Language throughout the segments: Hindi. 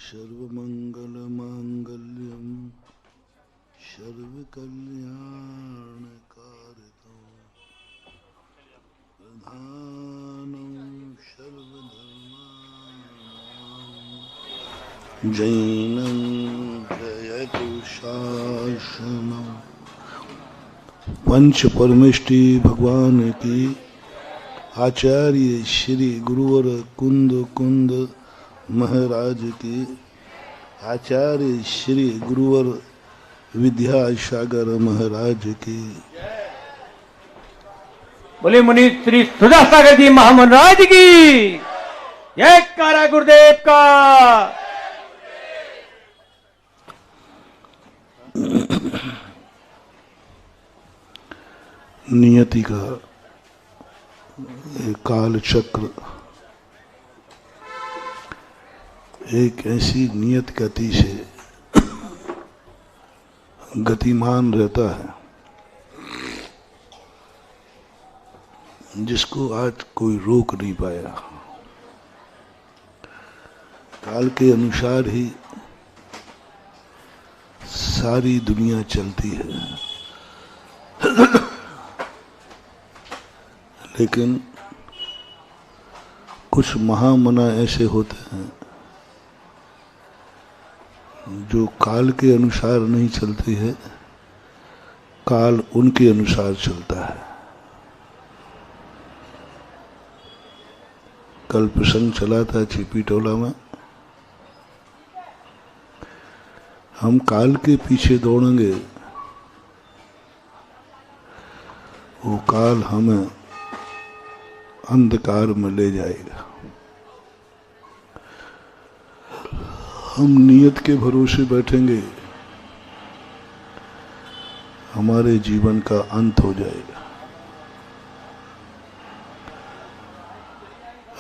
सर्वमंगलमांगल्यं सर्वकल्याणकारितं प्रधानं सर्वधर्माणां जैनं जयतु शासनं। पंच परमेष्टि भगवान की, आचार्य श्री गुरुवर कुंद कुंद महाराज की, आचार्य श्री गुरुवर विद्यासागर महाराज की। बोले मुनि श्री सुधासागर जी महाराज की जय। कारा गुरुदेव का। नियति का काल चक्र एक ऐसी नियत गति से गतिमान रहता है जिसको आज कोई रोक नहीं पाया। काल के अनुसार ही सारी दुनिया चलती है, लेकिन कुछ महामना ऐसे होते हैं जो काल के अनुसार नहीं चलती है, काल उनके अनुसार चलता है। कल प्रसंग चला था छिपी टोला में, हम काल के पीछे दौड़ेंगे, वो काल हमें अंधकार में ले जाएगा। हम नियत के भरोसे बैठेंगे, हमारे जीवन का अंत हो जाएगा।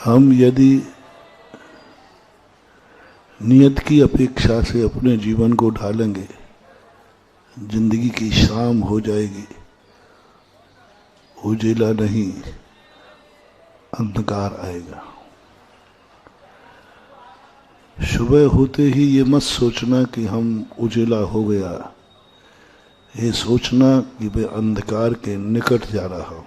हम यदि नियत की अपेक्षा से अपने जीवन को ढालेंगे, जिंदगी की शाम हो जाएगी, उजेला नहीं अंधकार आएगा। सुबह होते ही ये मत सोचना कि हम उजेला हो गया, ये सोचना कि मैं अंधकार के निकट जा रहा हूं।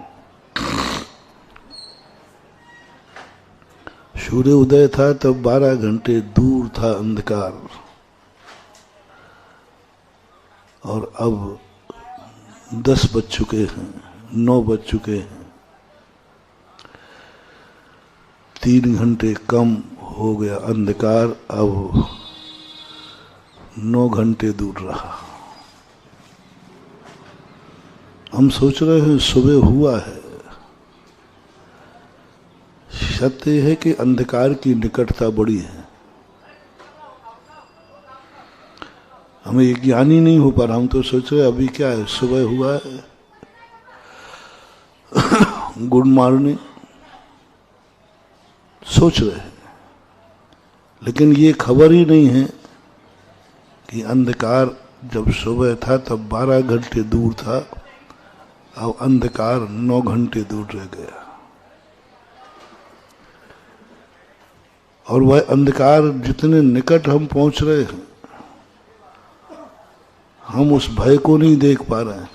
सूर्य उदय था तब 12 घंटे दूर था अंधकार, और अब 10 बज चुके हैं, 9 बज चुके हैं। 3 घंटे कम हो गया अंधकार, अब 9 घंटे दूर रहा। हम सोच रहे हैं सुबह हुआ है। सत्य है कि अंधकार की निकटता बड़ी है। हमें ये ज्ञान ही नहीं हो पा रहा। हम तो सोच रहे अभी क्या है, सुबह हुआ है, गुड मॉर्निंग सोच रहे हैं, लेकिन ये खबर ही नहीं है कि अंधकार जब सुबह था तब 12 घंटे दूर था, अब अंधकार 9 घंटे दूर रह गया। और वह अंधकार जितने निकट हम पहुंच रहे हैं, हम उस भय को नहीं देख पा रहे हैं।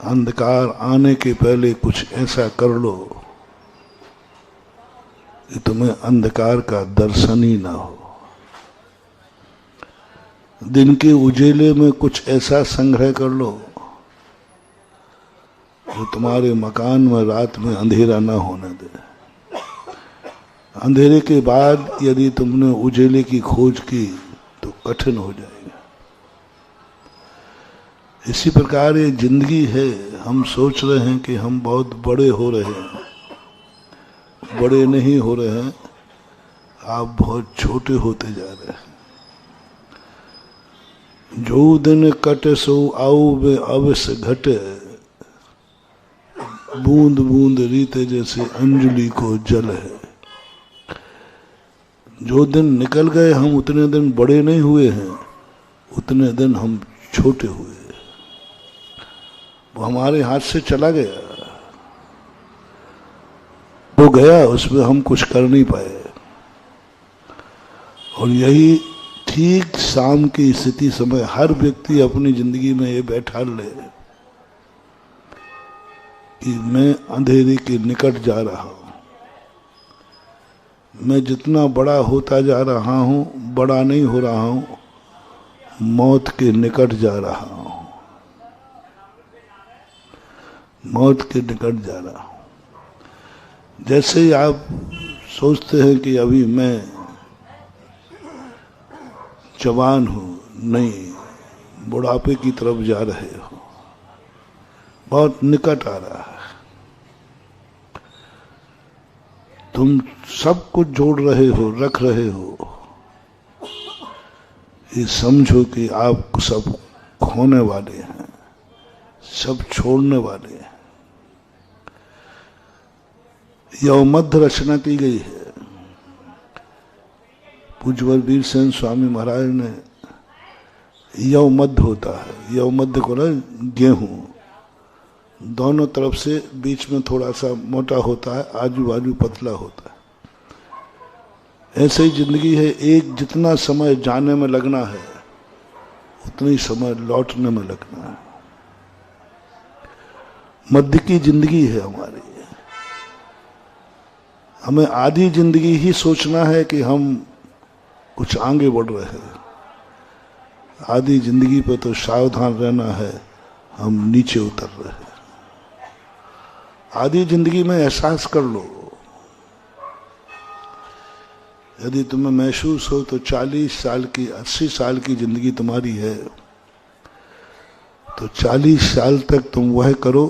अंधकार आने के पहले कुछ ऐसा कर लो कि तुम्हें अंधकार का दर्शन ही ना हो। दिन के उजेले में कुछ ऐसा संग्रह कर लो जो तुम्हारे मकान में रात में अंधेरा ना होने दे। अंधेरे के बाद यदि तुमने उजेले की खोज की तो कठिन हो जाएगा। इसी प्रकार ये जिंदगी है। हम सोच रहे हैं कि हम बहुत बड़े हो रहे हैं, बड़े नहीं हो रहे हैं, आप बहुत छोटे होते जा रहे हैं। जो दिन कटे सो आओ वे अवश्य घटे, बूंद बूंद रीते जैसे अंजलि को जल है। जो दिन निकल गए हम उतने दिन बड़े नहीं हुए हैं, उतने दिन हम छोटे हुए। वो हमारे हाथ से चला गया, वो गया, उसमें हम कुछ कर नहीं पाए। और यही ठीक शाम की स्थिति समय हर व्यक्ति अपनी जिंदगी में ये बैठा ले कि मैं अंधेरे के निकट जा रहा हूं, मैं जितना बड़ा होता जा रहा हूं बड़ा नहीं हो रहा हूं, मौत के निकट जा रहा हूं, मौत के निकट जा रहा हूं। जैसे ही आप सोचते हैं कि अभी मैं जवान हूं, नहीं, बुढ़ापे की तरफ जा रहे हो, बहुत निकट आ रहा है। तुम सब कुछ जोड़ रहे हो, रख रहे हो, ये समझो कि आप सब खोने वाले हैं, सब छोड़ने वाले हैं। यवमध्य रचना की गई है। पूज्यवर वीर सेन स्वामी महाराज ने, यवमध्य होता है, यवमध्य को ना गेहूं दोनों तरफ से बीच में थोड़ा सा मोटा होता है, आजू बाजू पतला होता है। ऐसे ही जिंदगी है, एक जितना समय जाने में लगना है उतना ही समय लौटने में लगना है। मध्य की जिंदगी है हमारी। हमें आधी जिंदगी ही सोचना है कि हम कुछ आगे बढ़ रहे हैं, आधी जिंदगी पे तो सावधान रहना है, हम नीचे उतर रहे हैं। आधी जिंदगी में एहसास कर लो, यदि तुम्हें महसूस हो तो 40 साल की 80 साल की जिंदगी तुम्हारी है, तो 40 साल तक तुम वह करो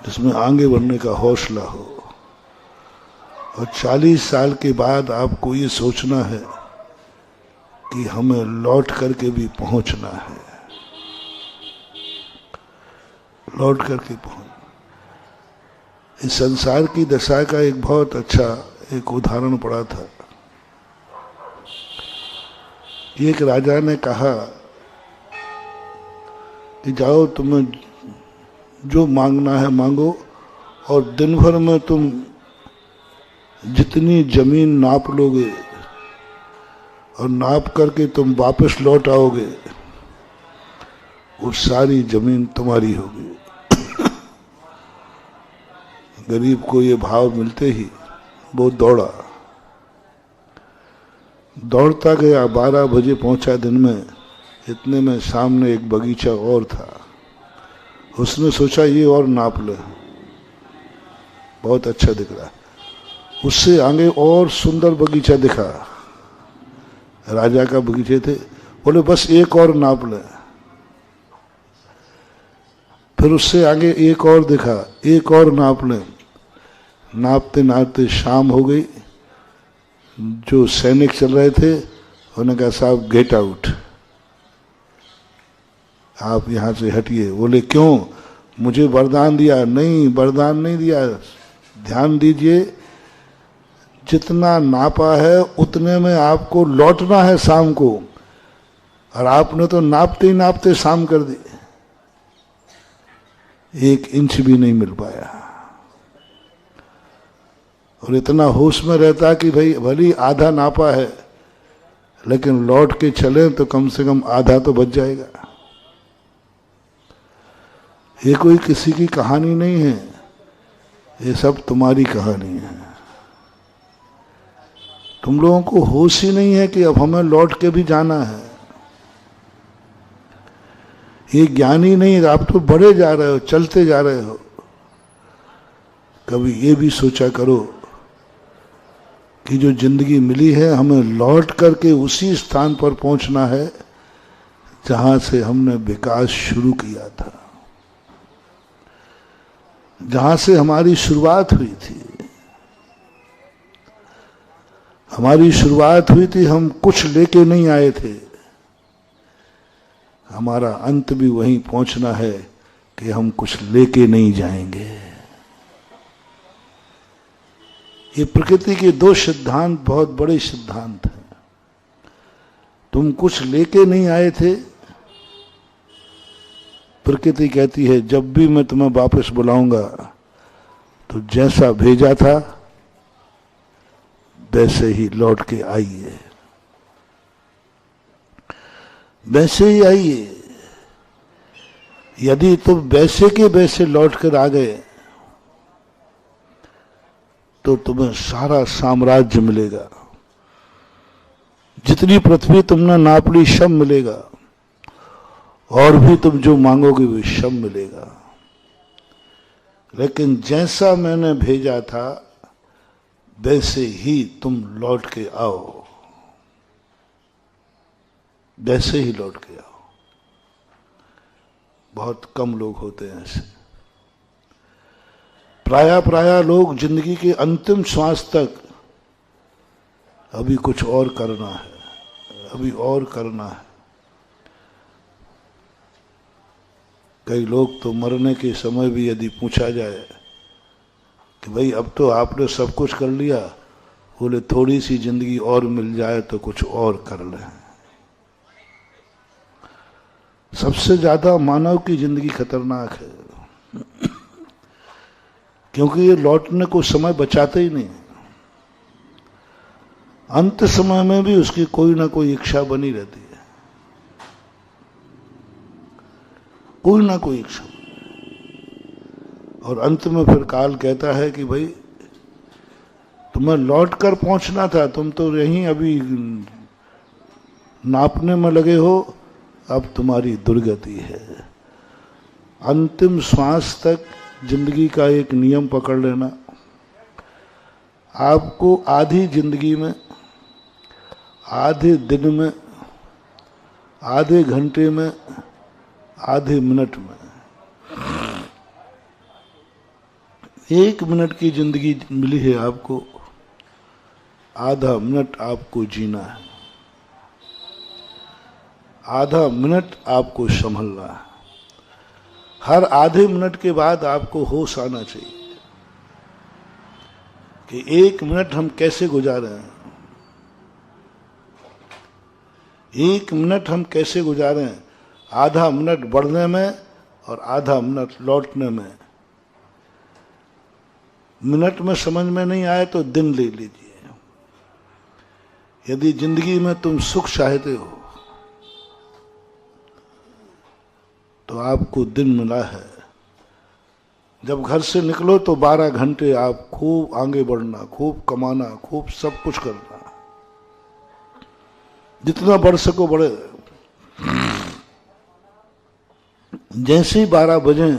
जिसमें आगे बढ़ने का हौसला हो, और 40 साल के बाद आपको ये सोचना है कि हमें लौट करके भी पहुंचना है, लौट करके पहुंच। इस संसार की दशा का एक बहुत अच्छा एक उदाहरण पड़ा था। एक राजा ने कहा कि जाओ तुम्हें जो मांगना है मांगो, और दिन भर में तुम जितनी जमीन नाप लोगे और नाप करके तुम वापस लौट आओगे, वो सारी जमीन तुम्हारी होगी। गरीब को ये भाव मिलते ही वो दौड़ा, दौड़ता गया, 12 बजे पहुंचा दिन में। इतने में सामने एक बगीचा और था, उसने सोचा ये और नाप ले, बहुत अच्छा दिख रहा है। उससे आगे और सुंदर बगीचा दिखा, राजा का बगीचे थे, बोले बस एक और नाप ले। फिर उससे आगे एक और दिखा, एक और नाप ले। नापते नापते शाम हो गई। जो सैनिक चल रहे थे उन्होंने कहा साहब गेट आउट, आप यहां से हटिए। बोले क्यों? मुझे वरदान दिया। नहीं, वरदान नहीं दिया, ध्यान दीजिए, जितना नापा है उतने में आपको लौटना है शाम को, और आपने तो नापते ही नापते शाम कर दी, 1 इंच भी नहीं मिल पाया। और इतना होश में रहता कि भाई भली आधा नापा है, लेकिन लौट के चले तो कम से कम आधा तो बच जाएगा। ये कोई किसी की कहानी नहीं है, ये सब तुम्हारी कहानी है। तुम लोगों को होश ही नहीं है कि अब हमें लौट के भी जाना है। ये ज्ञान ही नहीं, आप तो बढ़े जा रहे हो, चलते जा रहे हो। कभी ये भी सोचा करो कि जो जिंदगी मिली है हमें लौट करके उसी स्थान पर पहुंचना है जहां से हमने विकास शुरू किया था, जहां से हमारी शुरुआत हुई थी। हमारी शुरुआत हुई थी, हम कुछ लेके नहीं आए थे। हमारा अंत भी वहीं पहुंचना है कि हम कुछ लेके नहीं जाएंगे। ये प्रकृति के 2 सिद्धांत बहुत बड़े सिद्धांत हैं। तुम कुछ लेके नहीं आए थे, प्रकृति कहती है जब भी मैं तुम्हें वापस बुलाऊंगा तो जैसा भेजा था वैसे ही लौट के आइए, वैसे ही आइए। यदि तुम वैसे के वैसे लौट कर आ गए तो तुम्हें सारा साम्राज्य मिलेगा, जितनी पृथ्वी तुमने नाप ली सब मिलेगा, और भी तुम जो मांगोगे वो सब मिलेगा। लेकिन जैसा मैंने भेजा था वैसे ही तुम लौट के आओ, वैसे ही लौट के आओ। बहुत कम लोग होते हैं ऐसे। प्रायः लोग जिंदगी के अंतिम श्वास तक अभी कुछ और करना है, अभी और करना है। कई लोग तो मरने के समय भी यदि पूछा जाए कि भाई अब तो आपने सब कुछ कर लिया, बोले थोड़ी सी जिंदगी और मिल जाए तो कुछ और कर लें। सबसे ज्यादा मानव की जिंदगी खतरनाक है, क्योंकि ये लौटने को समय बचाते ही नहीं। अंत समय में भी उसकी कोई ना कोई इच्छा बनी रहती है, कोई ना कोई इच्छा। और अंत में फिर काल कहता है कि भाई तुम्हें लौट कर पहुंचना था, तुम तो यहीं अभी नापने में लगे हो, अब तुम्हारी दुर्गति है। अंतिम श्वास तक जिंदगी का एक नियम पकड़ लेना। आपको आधी जिंदगी में, आधे दिन में, आधे घंटे में, आधे मिनट में, 1 मिनट की जिंदगी मिली है आपको, आधा मिनट आपको जीना है, आधा मिनट आपको संभलना है। हर आधे मिनट के बाद आपको होश आना चाहिए कि 1 मिनट हम कैसे गुजारे हैं, 1 मिनट हम कैसे गुजारे हैं। आधा मिनट बढ़ने में और आधा मिनट लौटने में। मिनट में समझ में नहीं आए तो दिन ले लीजिए। यदि जिंदगी में तुम सुख चाहते हो तो आपको दिन मिला है। जब घर से निकलो तो 12 घंटे आप खूब आगे बढ़ना, खूब कमाना, खूब सब कुछ करना, जितना बढ़ सको बढ़े। जैसे ही 12 बजे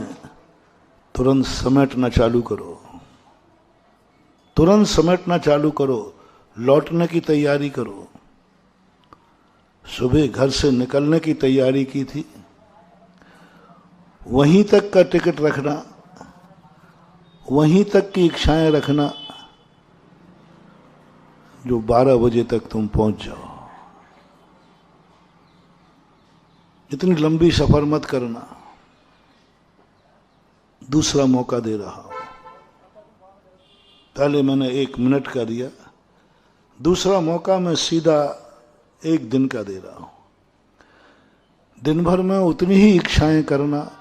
तुरंत समेटना चालू करो, तुरंत समेटना चालू करो, लौटने की तैयारी करो। सुबह घर से निकलने की तैयारी की थी, वहीं तक का टिकट रखना, वहीं तक की इच्छाएं रखना जो 12 बजे तक तुम पहुंच जाओ। इतनी लंबी सफर मत करना। दूसरा मौका दे रहा हूं। पहले मैंने 1 मिनट का दिया, दूसरा मौका मैं सीधा 1 दिन का दे रहा हूं। दिन भर में उतनी ही इच्छाएं करना,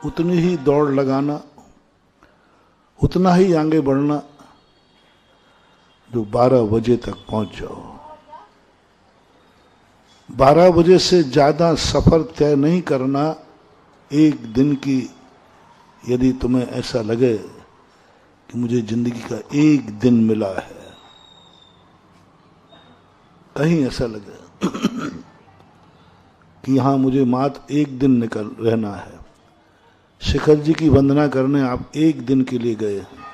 उतनी ही दौड़ लगाना, उतना ही आगे बढ़ना जो 12 बजे तक पहुंच जाओ। 12 बजे से ज्यादा सफर तय नहीं करना। 1 दिन की यदि तुम्हें ऐसा लगे कि मुझे जिंदगी का 1 दिन मिला है, कहीं ऐसा लगे कि यहां मुझे मात्र 1 दिन निकल रहना है, शिखर जी की वंदना करने आप 1 दिन के लिए गए हैं,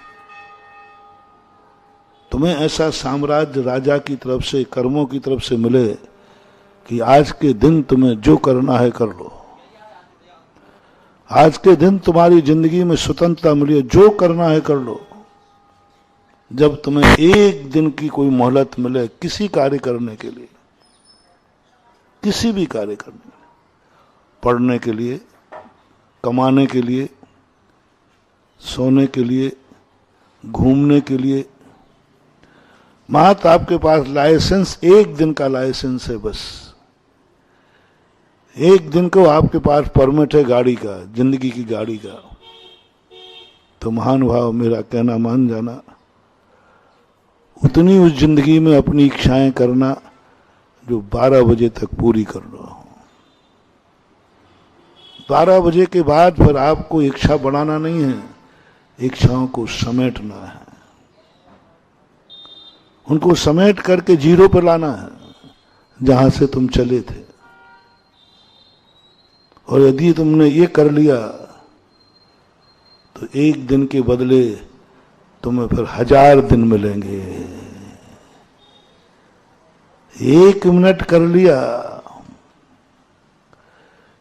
तुम्हें ऐसा साम्राज्य राजा की तरफ से, कर्मों की तरफ से मिले कि आज के दिन तुम्हें जो करना है कर लो। आज के दिन तुम्हारी जिंदगी में स्वतंत्रता मिली है, जो करना है कर लो। जब तुम्हें 1 दिन की कोई मोहलत मिले किसी कार्य करने के लिए, किसी भी कार्य करने के लिए, पढ़ने के लिए, कमाने के लिए, सोने के लिए, घूमने के लिए, मात्र आपके पास लाइसेंस 1 दिन का लाइसेंस है। बस 1 दिन को आपके पास परमिट है गाड़ी का, जिंदगी की गाड़ी का। तो महानुभाव मेरा कहना मान जाना, उतनी उस जिंदगी में अपनी इच्छाएं करना जो 12 बजे तक पूरी कर रहा हूं। 12 बजे के बाद फिर आपको इच्छा बढ़ाना नहीं है, इच्छाओं को समेटना है, उनको समेट करके जीरो पर लाना है जहां से तुम चले थे। और यदि तुमने ये कर लिया तो एक दिन के बदले तुम्हें फिर 1000 दिन मिलेंगे। 1 मिनट कर लिया,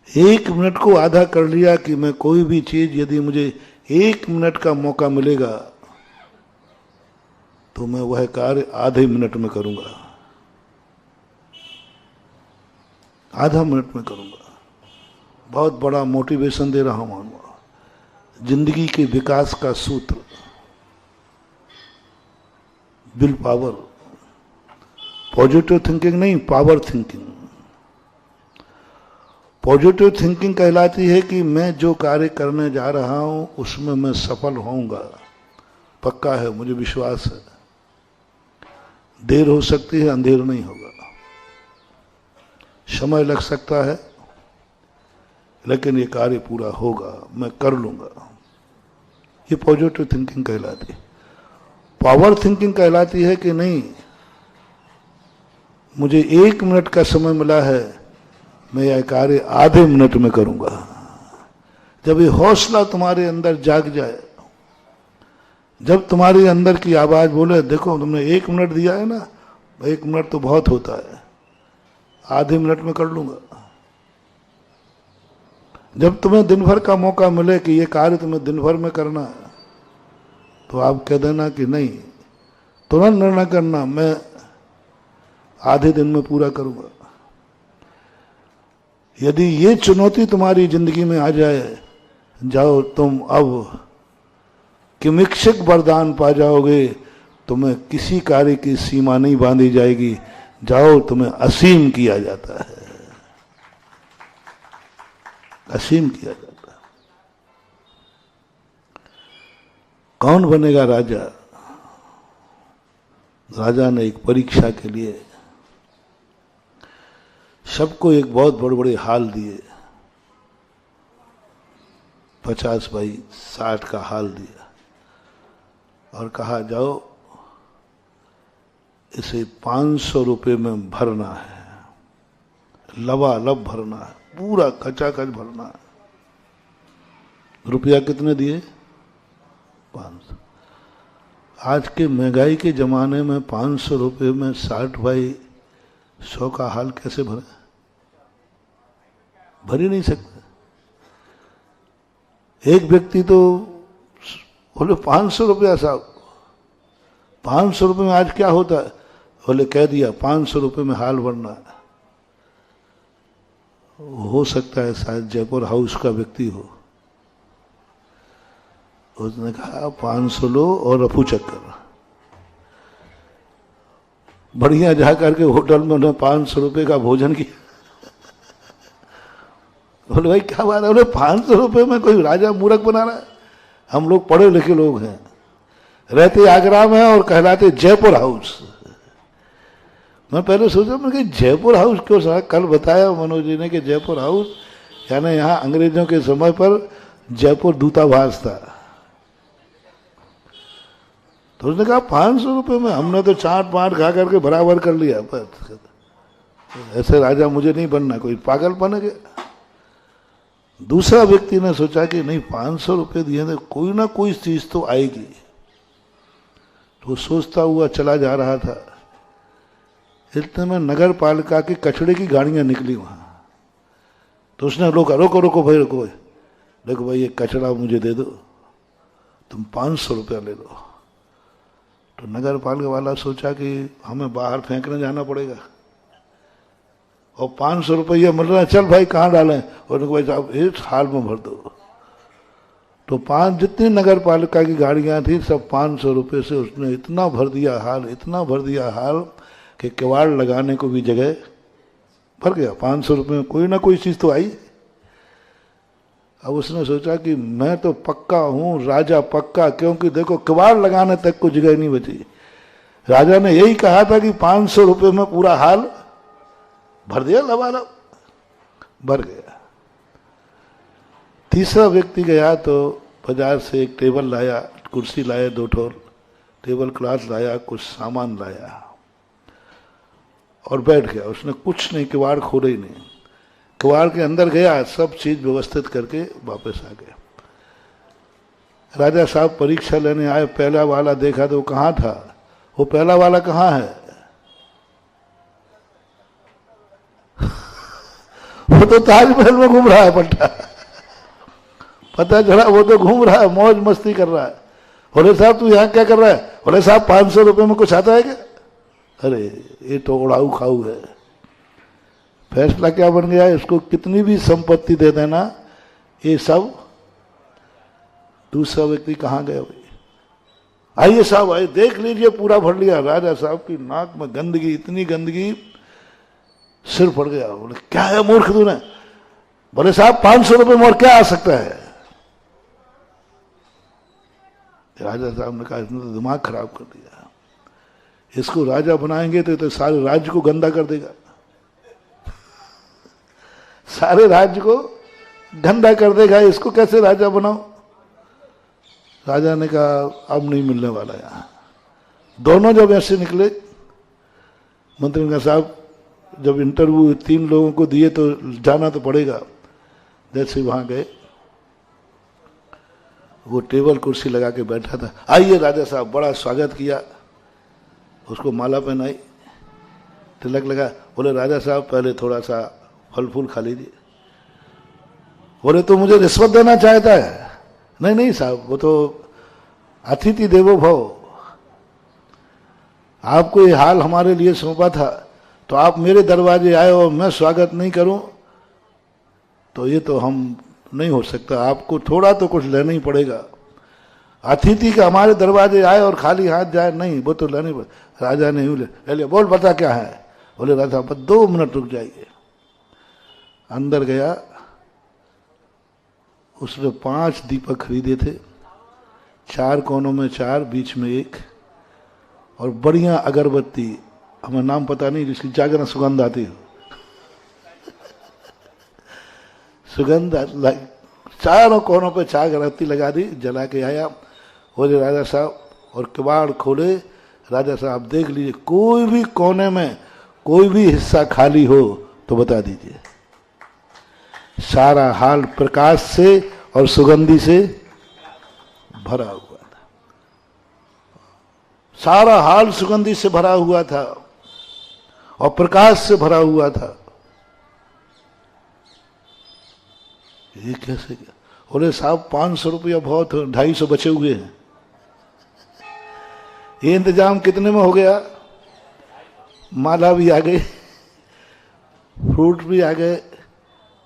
1 मिनट को आधा कर लिया कि मैं कोई भी चीज यदि मुझे 1 मिनट का मौका मिलेगा तो मैं वह कार्य आधे मिनट में करूंगा, आधा मिनट में करूंगा। बहुत बड़ा मोटिवेशन दे रहा हूं। जिंदगी के विकास का सूत्र, विल पावर, पॉजिटिव थिंकिंग नहीं, पावर थिंकिंग। पॉजिटिव थिंकिंग कहलाती है कि मैं जो कार्य करने जा रहा हूं उसमें मैं सफल होऊंगा, पक्का है, मुझे विश्वास है। देर हो सकती है, अंधेर नहीं होगा, समय लग सकता है, लेकिन ये कार्य पूरा होगा, मैं कर लूंगा। ये पॉजिटिव थिंकिंग कहलाती है। पावर थिंकिंग कहलाती है कि नहीं, मुझे 1 मिनट का समय मिला है, मैं यह कार्य आधे मिनट में करूंगा। जब ये हौसला तुम्हारे अंदर जाग जाए, जब तुम्हारे अंदर की आवाज बोले देखो तुमने 1 मिनट दिया है ना, 1 मिनट तो बहुत होता है, आधे मिनट में कर लूंगा। जब तुम्हें दिन भर का मौका मिले कि ये कार्य तुम्हें दिन भर में करना है, तो आप कह देना कि नहीं, तुरंत निर्णय करना, मैं आधे दिन में पूरा करूंगा। यदि ये चुनौती तुम्हारी जिंदगी में आ जाए, जाओ तुम अब किमिक्षक वरदान पा जाओगे, तुम्हें किसी कार्य की सीमा नहीं बांधी जाएगी, जाओ तुम्हें असीम किया जाता है, असीम किया जाता है। कौन बनेगा राजा? राजा ने एक परीक्षा के लिए सबको एक बहुत बड़े बड़े हाल दिए, 50 बाई 60 का हाल दिया और कहा जाओ इसे 500 रुपये में भरना है, लबालब भरना है, पूरा खचाखच भरना है। रुपया कितने दिए? 500। आज के महंगाई के जमाने में 500 रुपये में 60 बाई 100 का हाल कैसे भरे? भर ही नहीं सकते। एक व्यक्ति तो बोले 500 रुपया साहब, 500 रुपये में आज क्या होता है? बोले कह दिया 500 रुपये में हाल भरना है। हो सकता है शायद जयपुर हाउस का व्यक्ति हो। उसने कहा 500 लो और रफू चक्कर। बढ़िया जा करके होटल में उन्हें 500 रुपये का भोजन किया। बोले भाई क्या बात है? बोले 500 रुपये में कोई राजा मूर्ख बना रहा है? हम लोग पढ़े लिखे लोग हैं, रहते आगरा में और कहलाते जयपुर हाउस। मैं पहले सोचा मैं कि जयपुर हाउस क्यों? साहब कल बताया मनोज जी ने कि जयपुर हाउस यानी यहाँ अंग्रेजों के समय पर जयपुर दूतावास था। तो उसने कहा 500 रुपये में। हमने तो चाट पाट खा करके बराबर कर लिया, बस ऐसे राजा मुझे नहीं बनना, कोई पागलपन है क्या? दूसरा व्यक्ति ने सोचा कि नहीं 500 रुपये दिए तो कोई ना कोई चीज तो आएगी। तो सोचता हुआ चला जा रहा था, इतने में नगर पालिका की कचड़े की गाड़ियां निकली वहां। तो उसने रोका, रोको रोको भाई रोको, देखो भाई ये कचड़ा मुझे दे दो, तुम 500 रुपया ले लो। तो नगर पालिका वाला सोचा कि हमें बाहर फेंकने जाना पड़ेगा और 500 रुपया मिल रहा है, चल भाई कहाँ डालें? और भाई साहब इस हाल में भर दो। तो जितनी नगर पालिका की गाड़ियां थी सब 500 रुपये से उसने इतना भर दिया हाल, इतना भर दिया हाल कि किवाड़ लगाने को भी जगह भर गया। 500 रुपये में कोई ना कोई चीज तो आई। अब उसने सोचा कि मैं तो पक्का हूं, राजा पक्का, क्योंकि देखो किवाड़ लगाने तक को जगह नहीं बची। राजा ने यही कहा था कि 500 रुपये में पूरा हाल भर दिया, लबालब भर गया। तीसरा व्यक्ति गया तो बाजार से एक टेबल लाया, कुर्सी लाया, 2 ठो टेबल क्लॉथ लाया, कुछ सामान लाया और बैठ गया। उसने कुछ नहीं, किवाड़ खोले ही नहीं, किवाड़ के अंदर गया, सब चीज व्यवस्थित करके वापस आ गया। राजा साहब परीक्षा लेने आए, पहला वाला देखा तो वो कहाँ था? वो पहला वाला कहाँ है? वो तो ताजमहल में घूम रहा है पट्टा। पता चला वो तो घूम रहा है, मौज मस्ती कर रहा है। बोले साहब तू यहाँ क्या कर रहा है? बोले साहब 500 रुपये में कुछ आता है क्या? अरे ये तो उड़ाऊ खाऊ है। फैसला क्या बन गया? इसको कितनी भी संपत्ति दे देना, ये सब। दूसरा व्यक्ति कहाँ गया भाई? आइए साहब, आइए देख लीजिए, पूरा भर लिया। राजा साहब की नाक में गंदगी, इतनी गंदगी, सिर पड़ गया। बोले क्या है मूर्ख तूने? बोले साहब 500 रुपये में और क्या आ सकता है? राजा साहब ने कहा इसने तो दिमाग खराब कर दिया, इसको राजा बनाएंगे तो सारे राज्य को गंदा कर देगा, सारे राज्य को गंदा कर देगा, इसको कैसे राजा बनाओ? राजा ने कहा अब नहीं मिलने वाला यहाँ। दोनों जब ऐसे निकले, मंत्री ने कहा साहब जब इंटरव्यू 3 लोगों को दिए तो जाना तो पड़ेगा। जैसे वहां गए, वो टेबल कुर्सी लगा के बैठा था। आइए राजा साहब, बड़ा स्वागत किया, उसको माला पहनाई, तिलक लगा। बोले राजा साहब पहले थोड़ा सा फल फूल खा लीजिए। बोले तो मुझे रिश्वत देना चाहता है? नहीं नहीं साहब, वो तो अतिथि देवो भव, आपको ये हाल हमारे लिए सौंपा था, तो आप मेरे दरवाजे आए और मैं स्वागत नहीं करूं तो ये तो हम नहीं हो सकता, आपको थोड़ा तो कुछ लेना ही पड़ेगा। अतिथि का हमारे दरवाजे आए और खाली हाथ जाए, नहीं वो तो लेना ही पड़ेगा। राजा ने यूं ले लिया। बोल बता क्या है? बोले राजा 2 मिनट रुक जाइए। अंदर गया, उसने 5 दीपक खरीदे थे, 4 कोनों में 4, बीच में 1, और बढ़िया अगरबत्ती, हमें नाम पता नहीं, जिसकी जागरण सुगंध आती हो, सुगंध, चारों कोनों पे 4 अगरबत्ती लगा दी, जला के आया। बोले राजा साहब, और किवाड़ खोले। राजा साहब देख लीजिए, कोई भी कोने में कोई भी हिस्सा खाली हो तो बता दीजिए। सारा हाल प्रकाश से और सुगंधी से भरा हुआ था, सारा हाल सुगंधी से भरा हुआ था और प्रकाश से भरा हुआ था। ये कैसे? बोले साहब 500 रुपया बहुत, 250 बचे हुए हैं। ये इंतजाम कितने में हो गया? माला भी आ गई, फ्रूट भी आ गए,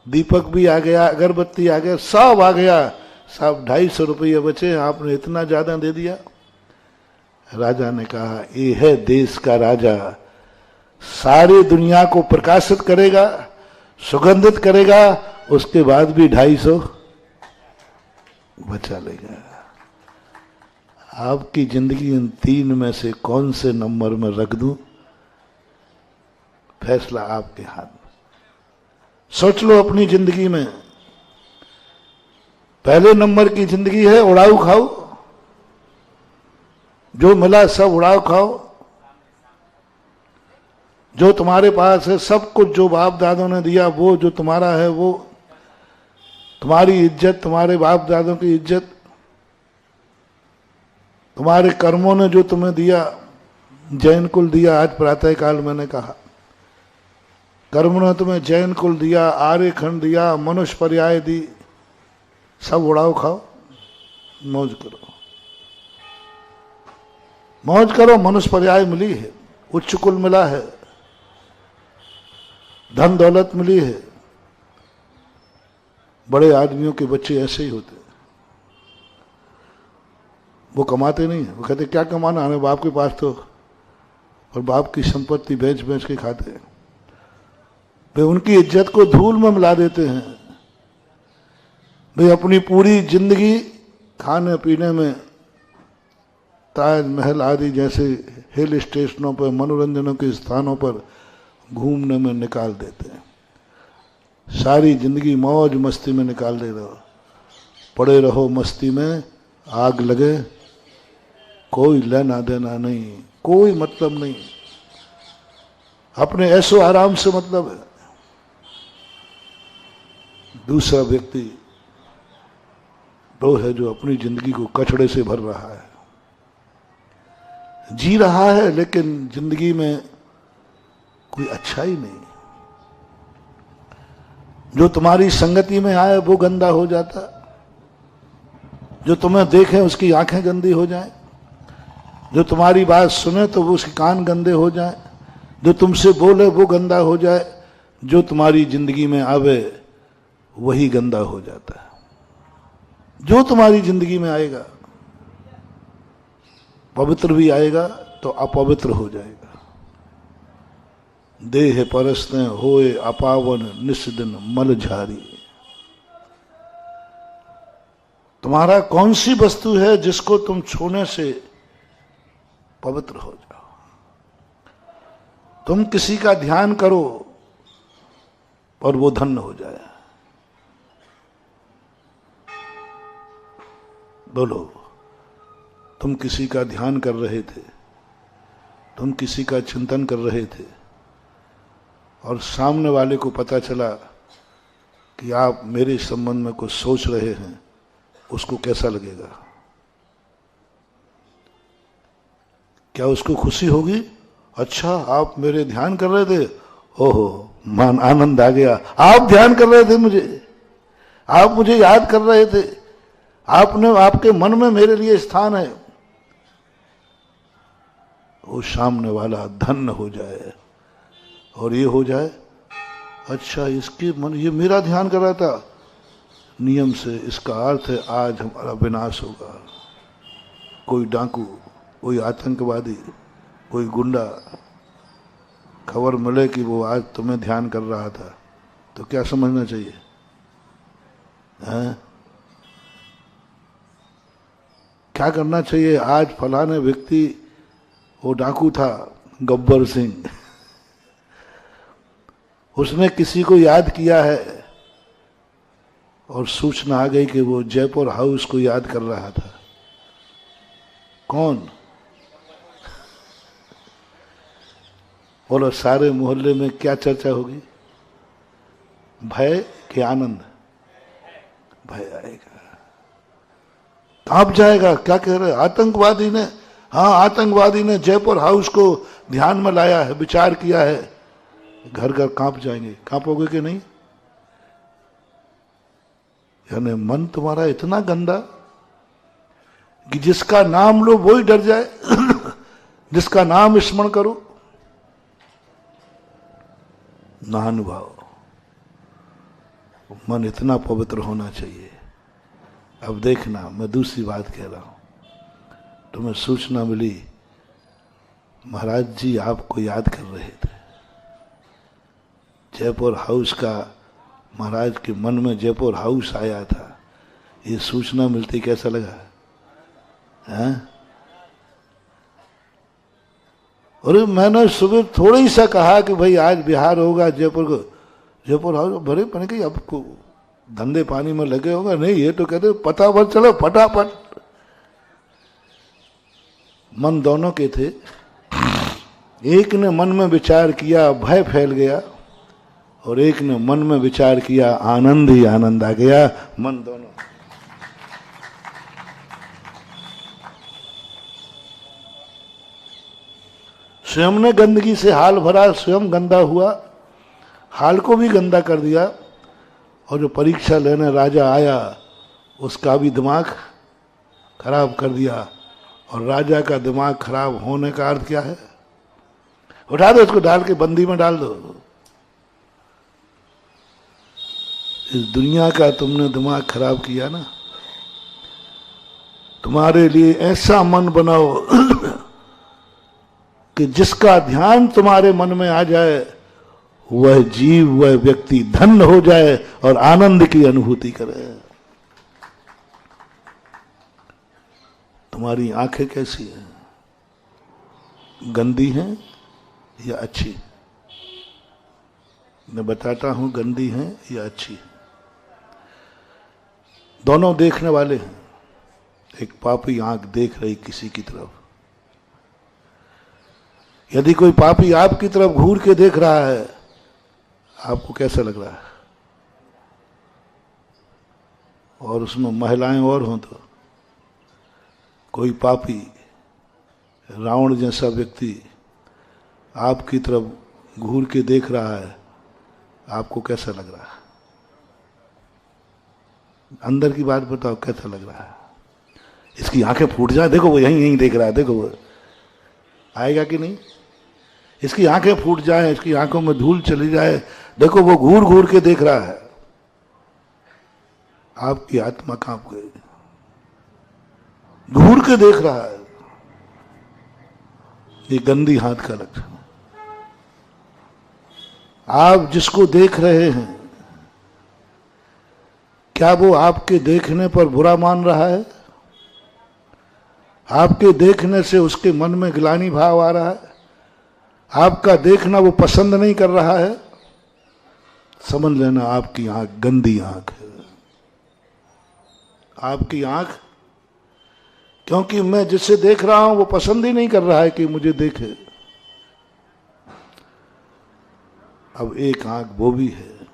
दीपक भी आ गया, अगरबत्ती आ गया, सब आ गया। साहब 250 रुपये बचे, आपने इतना ज्यादा दे दिया। राजा ने कहा ये है देश का राजा, सारी दुनिया को प्रकाशित करेगा, सुगंधित करेगा, उसके बाद भी 250 बचा लेगा। आपकी जिंदगी इन 3 में से कौन से नंबर में रख दूं? फैसला आपके हाथ में। सोच लो अपनी जिंदगी में, पहले नंबर की जिंदगी है उड़ाऊ खाओ, जो मिला सब उड़ाओ खाओ, जो तुम्हारे पास है सब कुछ जो बाप दादों ने दिया वो जो तुम्हारा है, वो तुम्हारी इज्जत, तुम्हारे बाप दादों की इज्जत, तुम्हारे कर्मों ने जो तुम्हें दिया, जैन कुल दिया। आज प्रातः काल मैंने कहा कर्म ने तुम्हें जैन कुल दिया, आर्यखंड दिया, मनुष्य पर्याय दी, सब उड़ाओ खाओ, मौज करो, मौज करो। मनुष्य पर्याय मिली है, उच्च कुल मिला है, धन दौलत मिली है। बड़े आदमियों के बच्चे ऐसे ही होते, वो कमाते नहीं है, वो कहते क्या कमाना, हमें बाप के पास तो, और बाप की संपत्ति बेच बेच के खाते हैं। वे उनकी इज्जत को धूल में मिला देते हैं। वे अपनी पूरी जिंदगी खाने पीने में ताजमहल आदि जैसे हिल स्टेशनों पर, मनोरंजनों के स्थानों पर घूमने में निकाल देते हैं। सारी जिंदगी मौज मस्ती में निकाल दे रहे हो, पड़े रहो मस्ती में, आग लगे कोई लेना देना नहीं, कोई मतलब नहीं, अपने ऐसो आराम से मतलब है। दूसरा व्यक्ति वो है जो अपनी जिंदगी को कचड़े से भर रहा है, जी रहा है, लेकिन जिंदगी में कोई अच्छा ही नहीं। जो तुम्हारी संगति में आए वो गंदा हो जाता, जो तुम्हें देखे उसकी आंखें गंदी हो जाएं, जो तुम्हारी बात सुने तो वो उसके कान गंदे हो जाएं, जो तुमसे बोले वो गंदा हो जाए, जो तुम्हारी जिंदगी में आवे वही गंदा हो जाता है। जो तुम्हारी जिंदगी में आएगा पवित्र भी आएगा तो अपवित्र हो जाएगा। देह परस्ते होए अपावन निस्दिन मल झारी। तुम्हारा कौन सी वस्तु है जिसको तुम छूने से पवित्र हो जाओ? तुम किसी का ध्यान करो और वो धन्य हो जाए। बोलो, तुम किसी का ध्यान कर रहे थे, तुम किसी का चिंतन कर रहे थे और सामने वाले को पता चला कि आप मेरे संबंध में कुछ सोच रहे हैं, उसको कैसा लगेगा? क्या उसको खुशी होगी? अच्छा, आप मेरे ध्यान कर रहे थे, ओहो मान आनंद आ गया, आप ध्यान कर रहे थे मुझे, आप मुझे याद कर रहे थे, आपने, आपके मन में मेरे लिए स्थान है। वो सामने वाला धन्य हो जाए और ये हो जाए, अच्छा इसके मन, ये मेरा ध्यान कर रहा था, नियम से इसका अर्थ है आज हमारा विनाश होगा। कोई डाकू, कोई आतंकवादी, कोई गुंडा खबर मिले कि वो आज तुम्हें ध्यान कर रहा था तो क्या समझना चाहिए? हैं? क्या करना चाहिए? आज फलाने व्यक्ति, वो डाकू था गब्बर सिंह, उसने किसी को याद किया है और सूचना आ गई कि वो जयपुर हाउस को याद कर रहा था। कौन? बोलो, सारे मोहल्ले में क्या चर्चा होगी? भय कि आनंद? भय आएगा, कांप जाएगा। क्या कह रहे? आतंकवादी ने, हाँ आतंकवादी ने जयपुर हाउस को ध्यान में लाया है, विचार किया है। घर घर कांप जाएंगे। कांपोगे कि नहीं? यानी मन तुम्हारा इतना गंदा कि जिसका नाम लो वही डर जाए जिसका नाम स्मरण करो नानुभाव। मन इतना पवित्र होना चाहिए। अब देखना, मैं दूसरी बात कह रहा हूं। तुम्हें सूचना मिली महाराज जी आपको याद कर रहे थे, जयपुर हाउस का, महाराज के मन में जयपुर हाउस आया था, ये सूचना मिलती कैसा लगा? हैं? और मैंने सुबह थोड़ा ही सा कहा कि भाई आज बिहार होगा, जयपुर को, जयपुर हाउस भरे पड़े कि अब को धंधे पानी में लगे होगा। नहीं, ये तो कहते पता पर चलो फटाफट। मन दोनों के थे। एक ने मन में विचार किया, भय फैल गया, और एक ने मन में विचार किया, आनंद ही आनंद आ गया। मन दोनों। स्वयं ने गंदगी से हाल भरा, स्वयं गंदा हुआ, हाल को भी गंदा कर दिया, और जो परीक्षा लेने राजा आया उसका भी दिमाग खराब कर दिया। और राजा का दिमाग खराब होने का अर्थ क्या है? उठा दो उसको, डाल के बंदी में डाल दो। इस दुनिया का तुमने दिमाग खराब किया ना। तुम्हारे लिए ऐसा मन बनाओ कि जिसका ध्यान तुम्हारे मन में आ जाए वह जीव, वह व्यक्ति धन्य हो जाए और आनंद की अनुभूति करे। तुम्हारी आंखें कैसी हैं? गंदी हैं या अच्छी? मैं बताता हूं गंदी हैं या अच्छी। दोनों देखने वाले हैं। एक पापी आंख देख रही किसी की तरफ। यदि कोई पापी आपकी तरफ घूर के देख रहा है, आपको कैसा लग रहा है? और उसमें महिलाएं और हों तो, कोई पापी रावण जैसा व्यक्ति आपकी तरफ घूर के देख रहा है, आपको कैसा लग रहा है? अंदर की बात बताओ, कैसा लग रहा है? इसकी आंखें फूट जाए, देखो वो यहीं यहीं देख रहा है, देखो वो आएगा कि नहीं? इसकी आंखें फूट जाए, इसकी आंखों में धूल चली जाए, देखो वो घूर घूर के देख रहा है, आपकी आत्मा कांप गई। घूर के देख रहा है, ये गंदी हाथ का लक्षण। आप जिसको देख रहे हैं, क्या वो आपके देखने पर बुरा मान रहा है? आपके देखने से उसके मन में ग्लानि भाव आ रहा है? आपका देखना वो पसंद नहीं कर रहा है? समझ लेना आपकी आंख गंदी आंख है। आपकी आंख, क्योंकि मैं जिसे देख रहा हूं वो पसंद ही नहीं कर रहा है कि मुझे देखे। अब एक आंख वो भी है,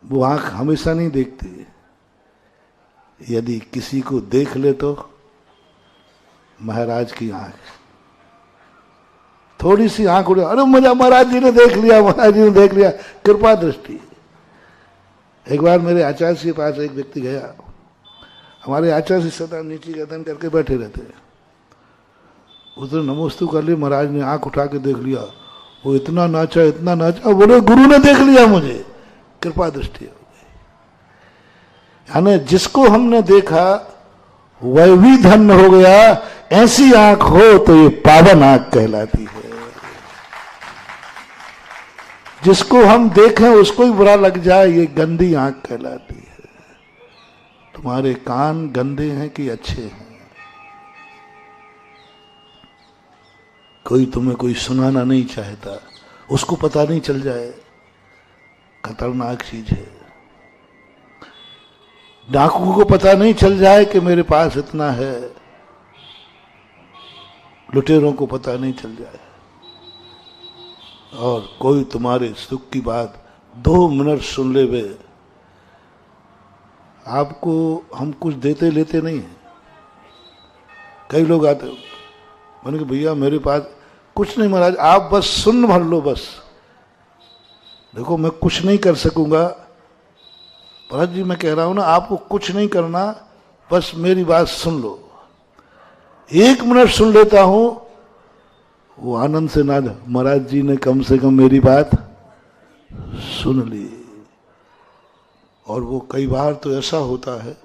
वो आंख हमेशा नहीं देखती। यदि किसी को देख ले तो महाराज की आंख, थोड़ी सी आंख उड़े, अरे मुझे महाराज जी ने देख लिया, महाराज जी ने देख लिया, कृपा दृष्टि। एक बार मेरे आचार्य के पास एक व्यक्ति गया। हमारे आचार्य सदा नीचे गर्दन करके बैठे रहते हैं। उसने नमोस्तु कर ली, महाराज ने आंख उठा के देख लिया, वो इतना नाचा इतना नाचा, बोले गुरु ने देख लिया मुझे, कृपा दृष्टि हो गई। यानी जिसको हमने देखा वह भी धन्य हो गया। ऐसी आंख हो तो ये पावन आंख कहलाती है। जिसको हम देखें उसको ही बुरा लग जाए, ये गंदी आंख कहलाती है। तुम्हारे कान गंदे हैं कि अच्छे हैं? कोई तुम्हें कोई सुनाना नहीं चाहता, उसको पता नहीं चल जाए, खतरनाक चीज है। डाकू को पता नहीं चल जाए कि मेरे पास इतना है, लुटेरों को पता नहीं चल जाए। और कोई तुम्हारे सुख की बात 2 मिनट सुन ले वे, आपको हम कुछ देते लेते नहीं है। कई लोग आते, मैंने कहा भैया मेरे पास कुछ नहीं महाराज, आप बस सुन भर लो बस। देखो मैं कुछ नहीं कर सकूंगा महाराज जी, मैं कह रहा हूं ना आपको कुछ नहीं करना, बस मेरी बात सुन लो। 1 मिनट सुन लेता हूं, वो आनंद से ना, महाराज जी ने कम से कम मेरी बात सुन ली। और वो कई बार तो ऐसा होता है,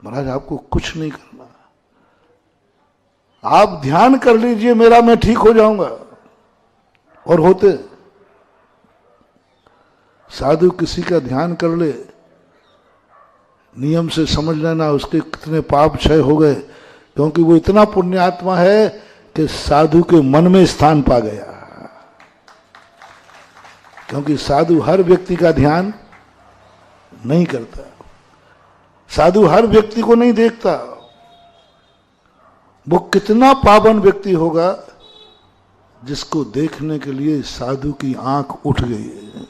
महाराज आपको कुछ नहीं करना, आप ध्यान कर लीजिए मेरा, मैं ठीक हो जाऊंगा। और होते साधु किसी का ध्यान कर ले, नियम से समझ लेना उसके कितने पाप क्षय हो गए, क्योंकि वो इतना पुण्यात्मा है कि साधु के मन में स्थान पा गया। क्योंकि साधु हर व्यक्ति का ध्यान नहीं करता, साधु हर व्यक्ति को नहीं देखता। वो कितना पावन व्यक्ति होगा जिसको देखने के लिए साधु की आंख उठ गई है।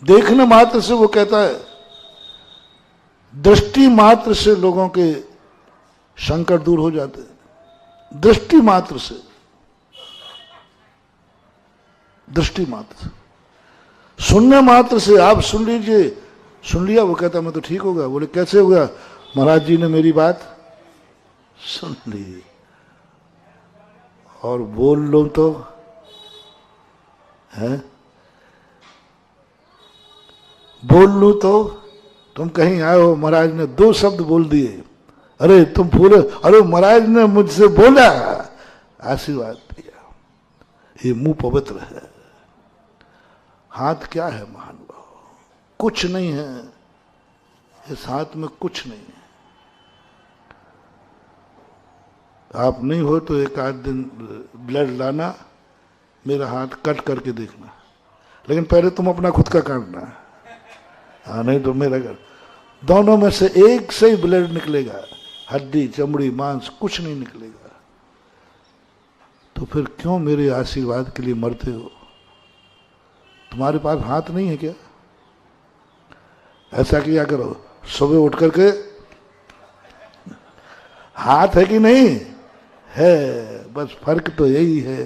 देखने मात्र से वो कहता है, दृष्टि मात्र से लोगों के संकट दूर हो जाते हैं। दृष्टि मात्र से, दृष्टि मात्र से, सुनने मात्र से। आप सुन लीजिए, सुन लिया, वो कहता मैं तो ठीक हो गया। बोले कैसे हो गया? महाराज जी ने मेरी बात सुन ली। और बोल लो तो है, बोल लूं तो तुम कहीं आए हो, महाराज ने 2 शब्द बोल दिए, अरे तुम पूरे, अरे महाराज ने मुझसे बोला, आशीर्वाद दिया, ये मुंह पवित्र है। हाथ क्या है महानुभाव? कुछ नहीं है। इस हाथ में कुछ नहीं है। आप नहीं हो तो एक आध दिन ब्लड लाना, मेरा हाथ कट करके देखना, लेकिन पहले तुम अपना खुद का काटना। हाँ, नहीं तो मेरा कर। दोनों में से एक से ही ब्लड निकलेगा, हड्डी चमड़ी मांस कुछ नहीं निकलेगा। तो फिर क्यों मेरे आशीर्वाद के लिए मरते हो? तुम्हारे पास हाथ नहीं है क्या? ऐसा किया करो, सुबह उठ करके हाथ है कि नहीं है, बस फर्क तो यही है।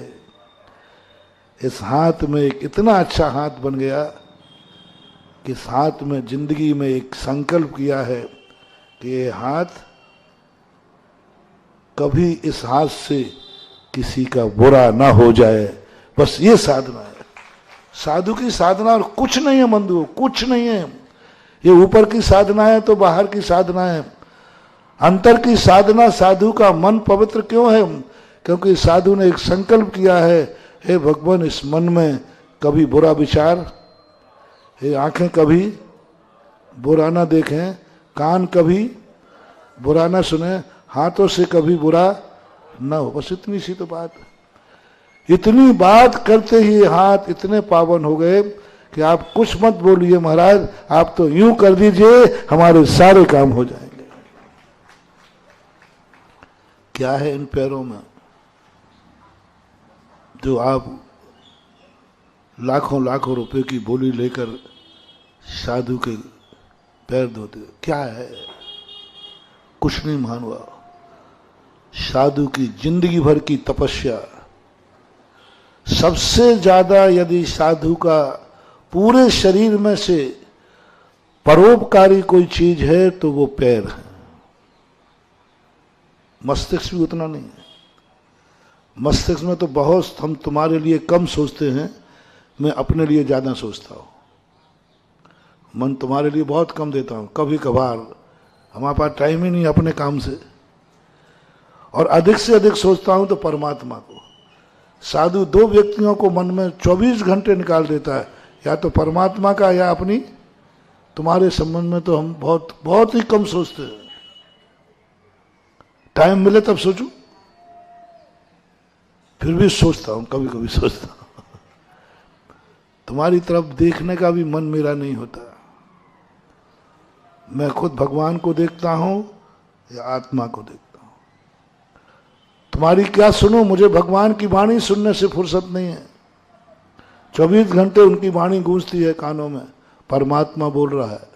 इस हाथ में एक इतना अच्छा हाथ बन गया कि इस हाथ में जिंदगी में एक संकल्प किया है कि ये हाथ कभी इस हाथ से किसी का बुरा ना हो जाए। बस ये साधना है, साधु की साधना, और कुछ नहीं है बंधुओं, कुछ नहीं है। ये ऊपर की साधना है तो बाहर की साधना है। अंतर की साधना साधु का मन पवित्र क्यों है? क्योंकि साधु ने एक संकल्प किया है, हे भगवान इस मन में कभी बुरा विचार, हे आंखें कभी बुरा ना देखें, कान कभी बुरा ना सुने, हाथों से कभी बुरा ना हो। बस इतनी सी तो बात। इतनी बात करते ही हाथ इतने पावन हो गए कि आप कुछ मत बोलिए महाराज, आप तो यूं कर दीजिए हमारे सारे काम हो जाएंगे। क्या है इन पैरों में जो आप लाखों लाखों रुपए की बोली लेकर साधु के पैर धोते? क्या है? कुछ नहीं मानवा। साधु की जिंदगी भर की तपस्या, सबसे ज्यादा यदि साधु का पूरे शरीर में से परोपकारी कोई चीज है तो वो पैर है। मस्तिष्क भी उतना नहीं है। मस्तिष्क में तो बहुत हम तुम्हारे लिए कम सोचते हैं, मैं अपने लिए ज्यादा सोचता हूं। मन तुम्हारे लिए बहुत कम देता हूं, कभी कभार हमारे पास टाइम ही नहीं अपने काम से, और अधिक से अधिक सोचता हूं तो परमात्मा को। साधु दो व्यक्तियों को मन में 24 घंटे निकाल देता है, या तो परमात्मा का या अपनी। तुम्हारे संबंध में तो हम बहुत बहुत ही कम सोचते हैं। टाइम मिले तब सोचूं, फिर भी सोचता हूं, कभी कभी सोचता हूं। तुम्हारी तरफ देखने का भी मन मेरा नहीं होता। मैं खुद भगवान को देखता हूं या आत्मा को देखता हूं। तुम्हारी क्या सुनूं? मुझे भगवान की वाणी सुनने से फुर्सत नहीं है। 24 घंटे उनकी वाणी गूंजती है कानों में, परमात्मा बोल रहा है।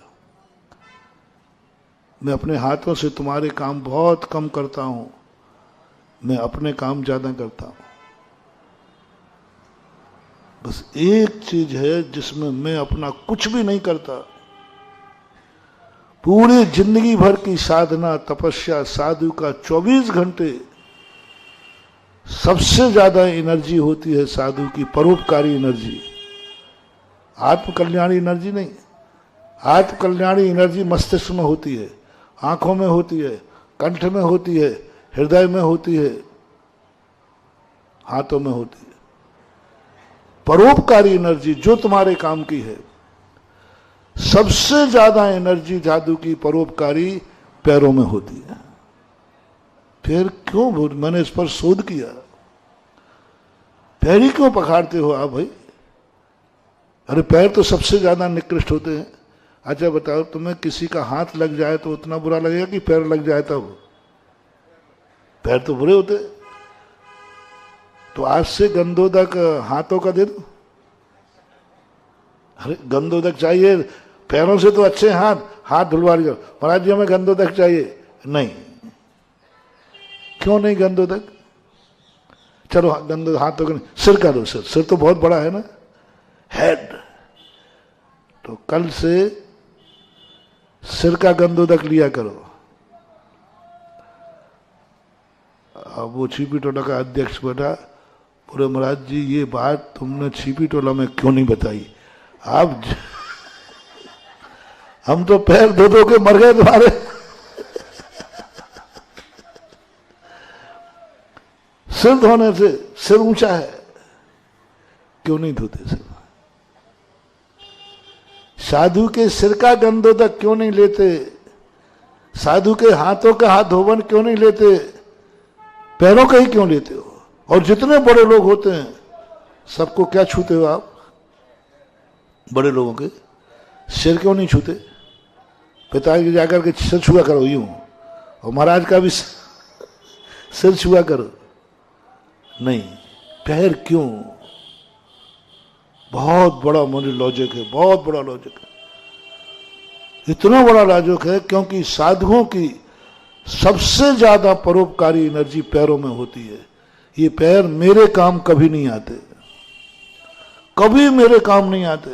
मैं अपने हाथों से तुम्हारे काम बहुत कम करता हूं, मैं अपने काम ज्यादा करता हूं। बस एक चीज है जिसमें मैं अपना कुछ भी नहीं करता। पूरी जिंदगी भर की साधना तपस्या साधु का 24 घंटे सबसे ज्यादा एनर्जी होती है साधु की परोपकारी एनर्जी, आत्मकल्याणी एनर्जी नहीं। आत्मकल्याणी एनर्जी मस्तिष्क में होती है, आंखों में होती है, कंठ में होती है, हृदय में होती है, हाथों में होती है। परोपकारी एनर्जी जो तुम्हारे काम की है, सबसे ज्यादा एनर्जी जादू की परोपकारी पैरों में होती है। फिर क्यों? मैंने इस पर शोध किया। पैर ही क्यों पखाड़ते हो आप भाई? अरे पैर तो सबसे ज्यादा निकृष्ट होते हैं। अच्छा बताओ, तुम्हें किसी का हाथ लग जाए तो उतना बुरा लगेगा कि पैर लग जाए तब? पैर तो बुरे होते। तो आज से गंधोदक हाथों का दिन। अरे गंधोदक चाहिए, पैरों से तो अच्छे हाथ, हाथ धुलवा लीजिए। महाराज जी हमें गंधोदक चाहिए। नहीं, क्यों नहीं गंधोदक? चलो गंधो हाथों का, सिर का दो। सिर तो बहुत बड़ा है ना, हेड। तो कल से सिर का गंधोदक लिया करो। अब वो छिपी टोला का अध्यक्ष बैठा, बोले महाराज जी ये बात तुमने छिपी टोला में क्यों नहीं बताई? आप हम तो पैर धो धो के मर गए तुम्हारे। सिर धोने से सिर ऊंचा है, क्यों नहीं धोते सिर? साधु के सिर का गंधोदक क्यों नहीं लेते? साधु के हाथों का हाथ धोवन क्यों नहीं लेते? पैरों का ही क्यों लेते हो? और जितने बड़े लोग होते हैं सबको क्या छूते हो आप? बड़े लोगों के सिर क्यों नहीं छूते? पिताजी जाकर के सिर छुआ करो यूं, और महाराज का भी सिर छुआ करो। नहीं, पैर क्यों? बहुत बड़ा मुझे लॉजिक है, बहुत बड़ा लॉजिक है। इतना बड़ा लॉजिक है क्योंकि साधुओं की सबसे ज्यादा परोपकारी एनर्जी पैरों में होती है। ये पैर मेरे काम कभी नहीं आते, कभी मेरे काम नहीं आते,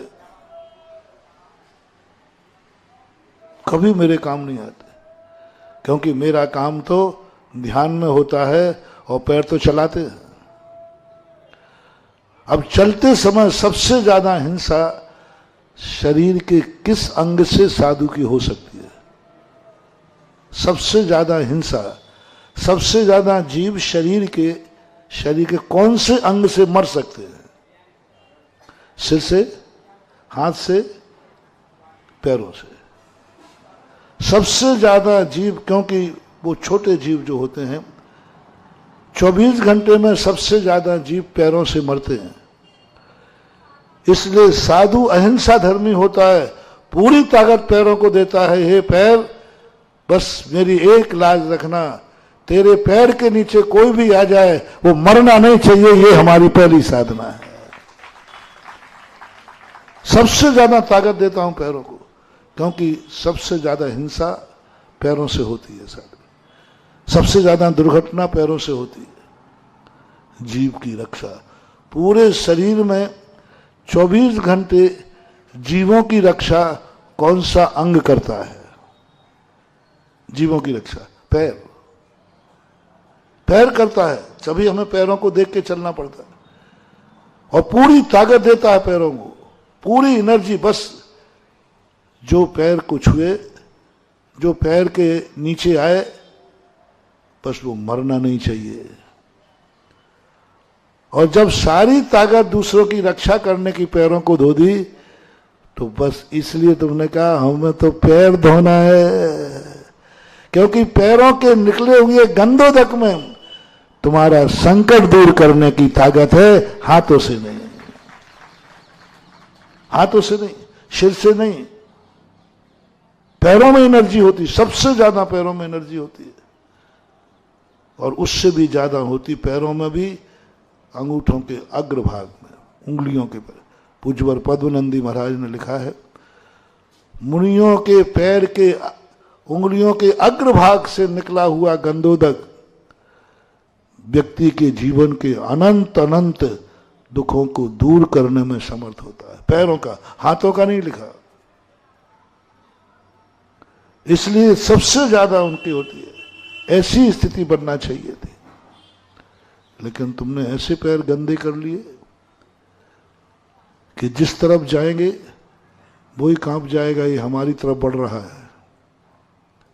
कभी मेरे काम नहीं आते, क्योंकि मेरा काम तो ध्यान में होता है और पैर तो चलाते हैं। अब चलते समय सबसे ज्यादा हिंसा शरीर के किस अंग से साधु की हो सकती है? सबसे ज्यादा हिंसा, सबसे ज्यादा जीव शरीर के कौन से अंग से मर सकते हैं? सिर से, हाथ से, पैरों से। सबसे ज्यादा जीव, क्योंकि वो छोटे जीव जो होते हैं 24 घंटे में सबसे ज्यादा जीव पैरों से मरते हैं। इसलिए साधु अहिंसा धर्मी होता है, पूरी ताकत पैरों को देता है। हे पैर, बस मेरी एक लाज रखना, तेरे पैर के नीचे कोई भी आ जाए वो मरना नहीं चाहिए, ये हमारी पहली साधना है। सबसे ज्यादा ताकत देता हूं पैरों को, क्योंकि सबसे ज्यादा हिंसा पैरों से होती है साधु। सबसे ज्यादा दुर्घटना पैरों से होती है। जीव की रक्षा पूरे शरीर में 24 घंटे जीवों की रक्षा कौन सा अंग करता है? जीवों की रक्षा पैर, पैर करता है। तभी हमें पैरों को देख के चलना पड़ता है, और पूरी ताकत देता है पैरों को, पूरी एनर्जी। बस जो पैर को छुए, जो पैर के नीचे आए, बस वो मरना नहीं चाहिए। और जब सारी ताकत दूसरों की रक्षा करने की पैरों को धो दी, तो बस इसलिए तुमने कहा हमें तो पैर धोना है, क्योंकि पैरों के निकले हुए गंधोदक में तुम्हारा संकट दूर करने की ताकत है, हाथों से नहीं, हाथों से नहीं, सिर से नहीं, पैरों में एनर्जी होती, सबसे ज्यादा पैरों में एनर्जी होती है। और उससे भी ज्यादा होती पैरों में भी अंगूठों के अग्रभाग में, उंगलियों के पैर। पूज्यवर पद्मनंदी महाराज ने लिखा है, मुनियों के पैर के उंगलियों के अग्रभाग से निकला हुआ गंधोदक व्यक्ति के जीवन के अनंत अनंत दुखों को दूर करने में समर्थ होता है। पैरों का, हाथों का नहीं लिखा। इसलिए सबसे ज्यादा उनकी होती है। ऐसी स्थिति बनना चाहिए थी, लेकिन तुमने ऐसे पैर गंदे कर लिए कि जिस तरफ जाएंगे वही कांप जाएगा, ये हमारी तरफ बढ़ रहा है।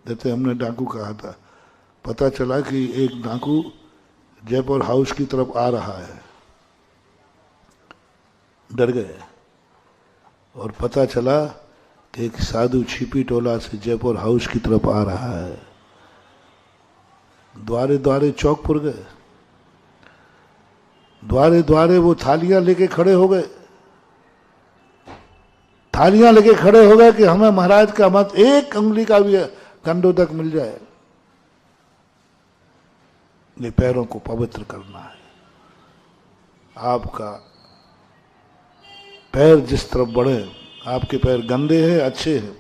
जैसे हमने डाकू कहा था, पता चला कि एक डाकू जयपुर हाउस की तरफ आ रहा है, डर गए, और पता चला कि एक साधु छिपी टोला से जयपुर हाउस की तरफ आ रहा है। द्वारे द्वारे चौकपुर गए, द्वारे द्वारे वो थालियां लेके खड़े हो गए, थालियां लेके खड़े हो गए कि हमें महाराज का मत एक उंगली का भी गंधोदक मिल जाए। ये पैरों को पवित्र करना है। आपका पैर जिस तरफ बढ़े, आपके पैर गंदे हैं अच्छे हैं,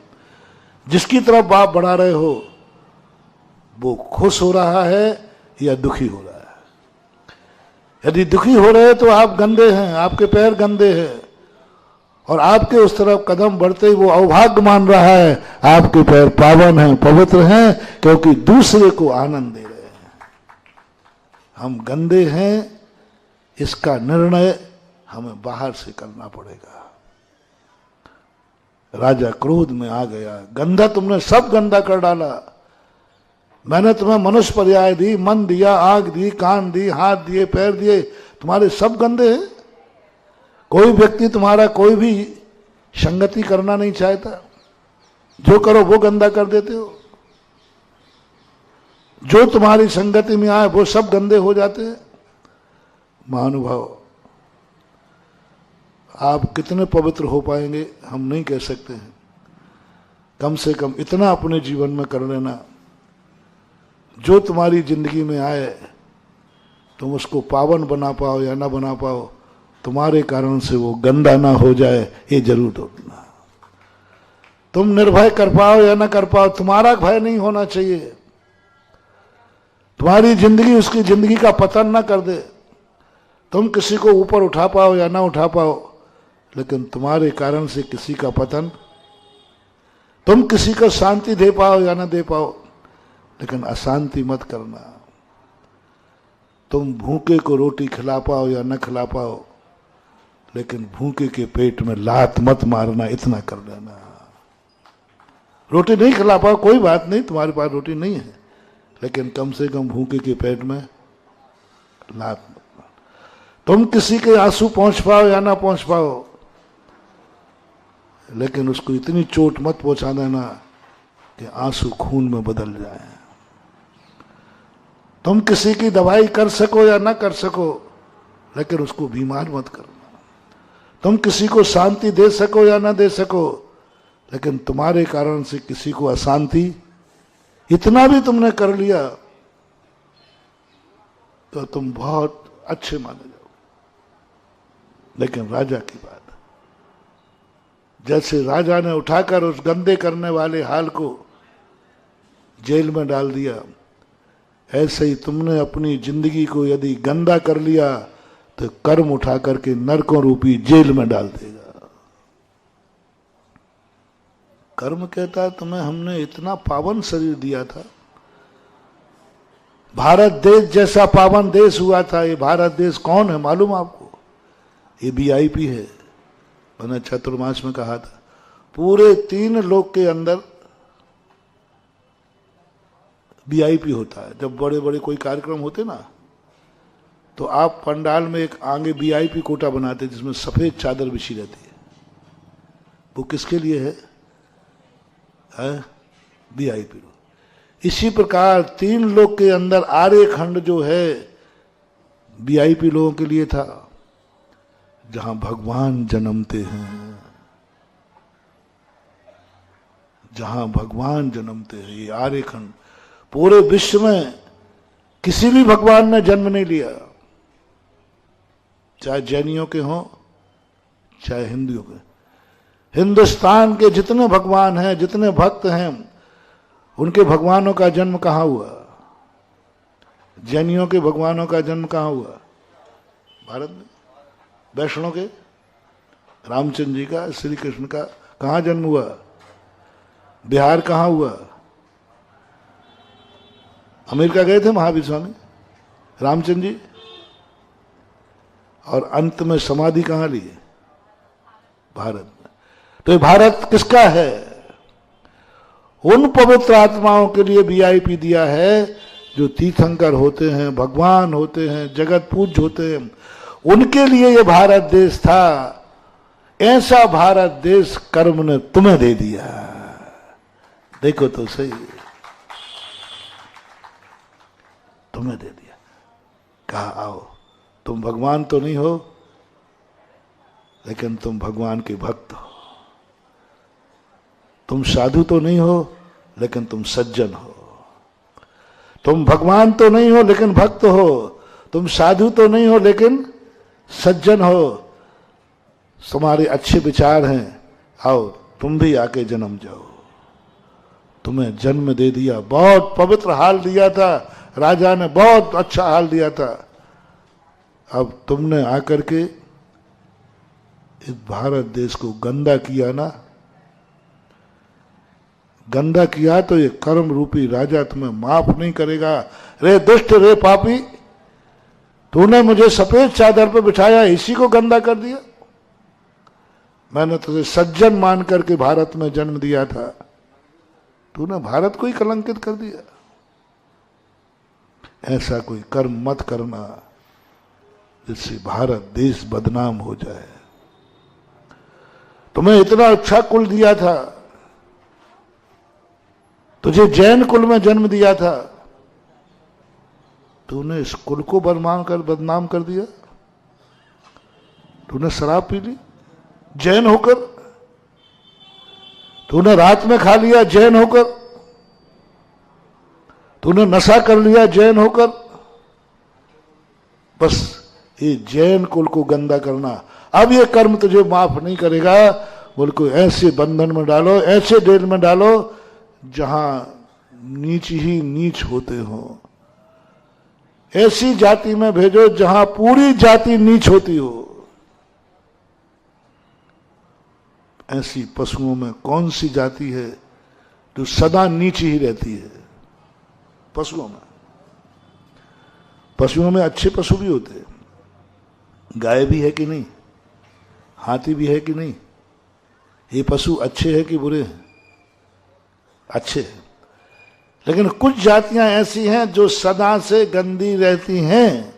जिसकी तरफ आप बढ़ा रहे हो वो खुश हो रहा है या दुखी हो रहा है। यदि दुखी हो रहे हैं तो आप गंदे हैं, आपके पैर गंदे हैं, और आपके उस तरफ कदम बढ़ते ही वो अभाग्य मान रहा है। आपके पैर पावन हैं, पवित्र हैं, क्योंकि दूसरे को आनंद दे रहे हैं। हम गंदे हैं, इसका निर्णय हमें बाहर से करना पड़ेगा। राजा क्रोध में आ गया, गंदा तुमने सब गंदा कर डाला। मैंने तुम्हें मनुष्य पर्याय दी, मन दिया, आंख दी, कान दी, हाथ दिए, पैर दिए, तुम्हारे सब गंदे हैं। कोई व्यक्ति तुम्हारा कोई भी संगति करना नहीं चाहता, जो करो वो गंदा कर देते हो। जो तुम्हारी संगति में आए वो सब गंदे हो जाते हैं। महानुभाव, आप कितने पवित्र हो पाएंगे हम नहीं कह सकते हैं। कम से कम इतना अपने जीवन में कर लेना, जो तुम्हारी जिंदगी में आए तुम उसको पावन बना पाओ या ना बना पाओ, तुम्हारे कारण से वो गंदा ना हो जाए, ये जरूर देखना। तुम निर्भय कर पाओ या ना कर पाओ, तुम्हारा भय नहीं होना चाहिए। तुम्हारी जिंदगी उसकी जिंदगी का पतन ना कर दे। तुम किसी को ऊपर उठा पाओ या ना उठा पाओ, लेकिन तुम्हारे कारण से किसी का पतन, तुम किसी को शांति दे पाओ या ना दे पाओ, लेकिन अशांति मत करना। तुम भूखे को रोटी खिला पाओ या न खिला पाओ, लेकिन भूखे के पेट में लात मत मारना, इतना कर लेना। रोटी नहीं खिला पाओ कोई बात नहीं, तुम्हारे पास रोटी नहीं है, लेकिन कम से कम भूखे के पेट में लात मत मारना। तुम किसी के आंसू पहुंच पाओ या ना पहुंच पाओ, लेकिन उसको इतनी चोट मत पहुंचा देना कि आंसू खून में बदल जाए। तुम किसी की दवाई कर सको या ना कर सको, लेकिन उसको बीमार मत करना। तुम किसी को शांति दे सको या ना दे सको, लेकिन तुम्हारे कारण से किसी को अशांति, इतना भी तुमने कर लिया तो तुम बहुत अच्छे माने जाओ। लेकिन राजा की बात, जैसे राजा ने उठाकर उस गंदे करने वाले हाल को जेल में डाल दिया, ऐसे ही तुमने अपनी जिंदगी को यदि गंदा कर लिया तो कर्म उठा करके नरकों रूपी जेल में डाल देगा। कर्म कहता है तुम्हें हमने इतना पावन शरीर दिया था, भारत देश जैसा पावन देश हुआ था। ये भारत देश कौन है मालूम आपको? ये वीआईपी है। मैंने चतुर्मास में कहा था, पूरे 3 लोक के अंदर वीआईपी होता है। जब बड़े बड़े कोई कार्यक्रम होते ना, तो आप पंडाल में एक आगे वीआईपी कोटा बनाते जिसमें सफेद चादर बिछी रहती है। वो किसके लिए है? वीआईपी लोग। इसी प्रकार 3 लोक के अंदर आर्यखंड जो है वीआईपी लोगों के लिए था, जहां भगवान जन्मते हैं, जहां भगवान जन्मते हैं। ये आर्यखंड पूरे विश्व में किसी भी भगवान ने जन्म नहीं लिया, चाहे जैनियों के हों चाहे हिंदुओं के। हिंदुस्तान के जितने भगवान हैं, जितने भक्त हैं, उनके भगवानों का जन्म कहां हुआ? जैनियों के भगवानों का जन्म कहां हुआ? भारत में। वैष्णव के रामचंद्र जी का, श्री कृष्ण का कहां जन्म हुआ? बिहार कहां हुआ? अमेरिका गए थे महावीर स्वामी रामचंद्र जी, और अंत में समाधि कहां ली? भारत में। तो ये भारत किसका है? उन पवित्र आत्माओं के लिए वीआईपी दिया है जो तीर्थंकर होते हैं, भगवान होते हैं, जगत पूज्य होते हैं। उनके लिए ये भारत देश था। ऐसा भारत देश कर्म ने तुम्हें दे दिया। देखो तो सही, तुम्हें दे दिया। कहा आओ, तुम भगवान तो नहीं हो, लेकिन तुम भगवान के भक्त हो। तुम साधु तो नहीं हो, लेकिन तुम सज्जन हो। तुम भगवान तो नहीं हो, लेकिन भक्त हो। तुम साधु तो नहीं हो, लेकिन सज्जन हो। तुम्हारे अच्छे विचार हैं, आओ तुम भी आके जन्म जाओ। तुम्हें जन्म दे दिया, बहुत पवित्र हाल दिया था राजा ने, बहुत अच्छा हाल दिया था। अब तुमने आकर के इस भारत देश को गंदा किया ना, गंदा किया तो ये कर्म रूपी राजा तुम्हें माफ नहीं करेगा। रे दुष्ट, रे पापी, तूने मुझे सफेद चादर पर बिठाया, इसी को गंदा कर दिया। मैंने तुझे सज्जन मान करके भारत में जन्म दिया था, तूने भारत को ही कलंकित कर दिया। ऐसा कोई कर्म मत करना जिससे भारत देश बदनाम हो जाए। तुम्हें इतना अच्छा कुल दिया था, तुझे जैन कुल में जन्म दिया था, तूने इस कुल को बदनाम कर दिया। तूने शराब पी ली जैन होकर, तूने रात में खा लिया जैन होकर, तूने नशा कर लिया जैन होकर। बस ये जैन कुल को गंदा करना, अब ये कर्म तुझे माफ नहीं करेगा। बोल को ऐसे बंधन में डालो, ऐसे जेल में डालो जहां नीच ही नीच होते हो, ऐसी जाति में भेजो जहां पूरी जाति नीच होती हो। ऐसी पशुओं में कौन सी जाति है जो सदा नीच ही रहती है? पशुओं में अच्छे पशु भी होते हैं, गाय भी है कि नहीं, हाथी भी है कि नहीं। ये पशु अच्छे हैं कि बुरे हैं? अच्छे हैं। लेकिन कुछ जातियां ऐसी हैं जो सदा से गंदी रहती हैं,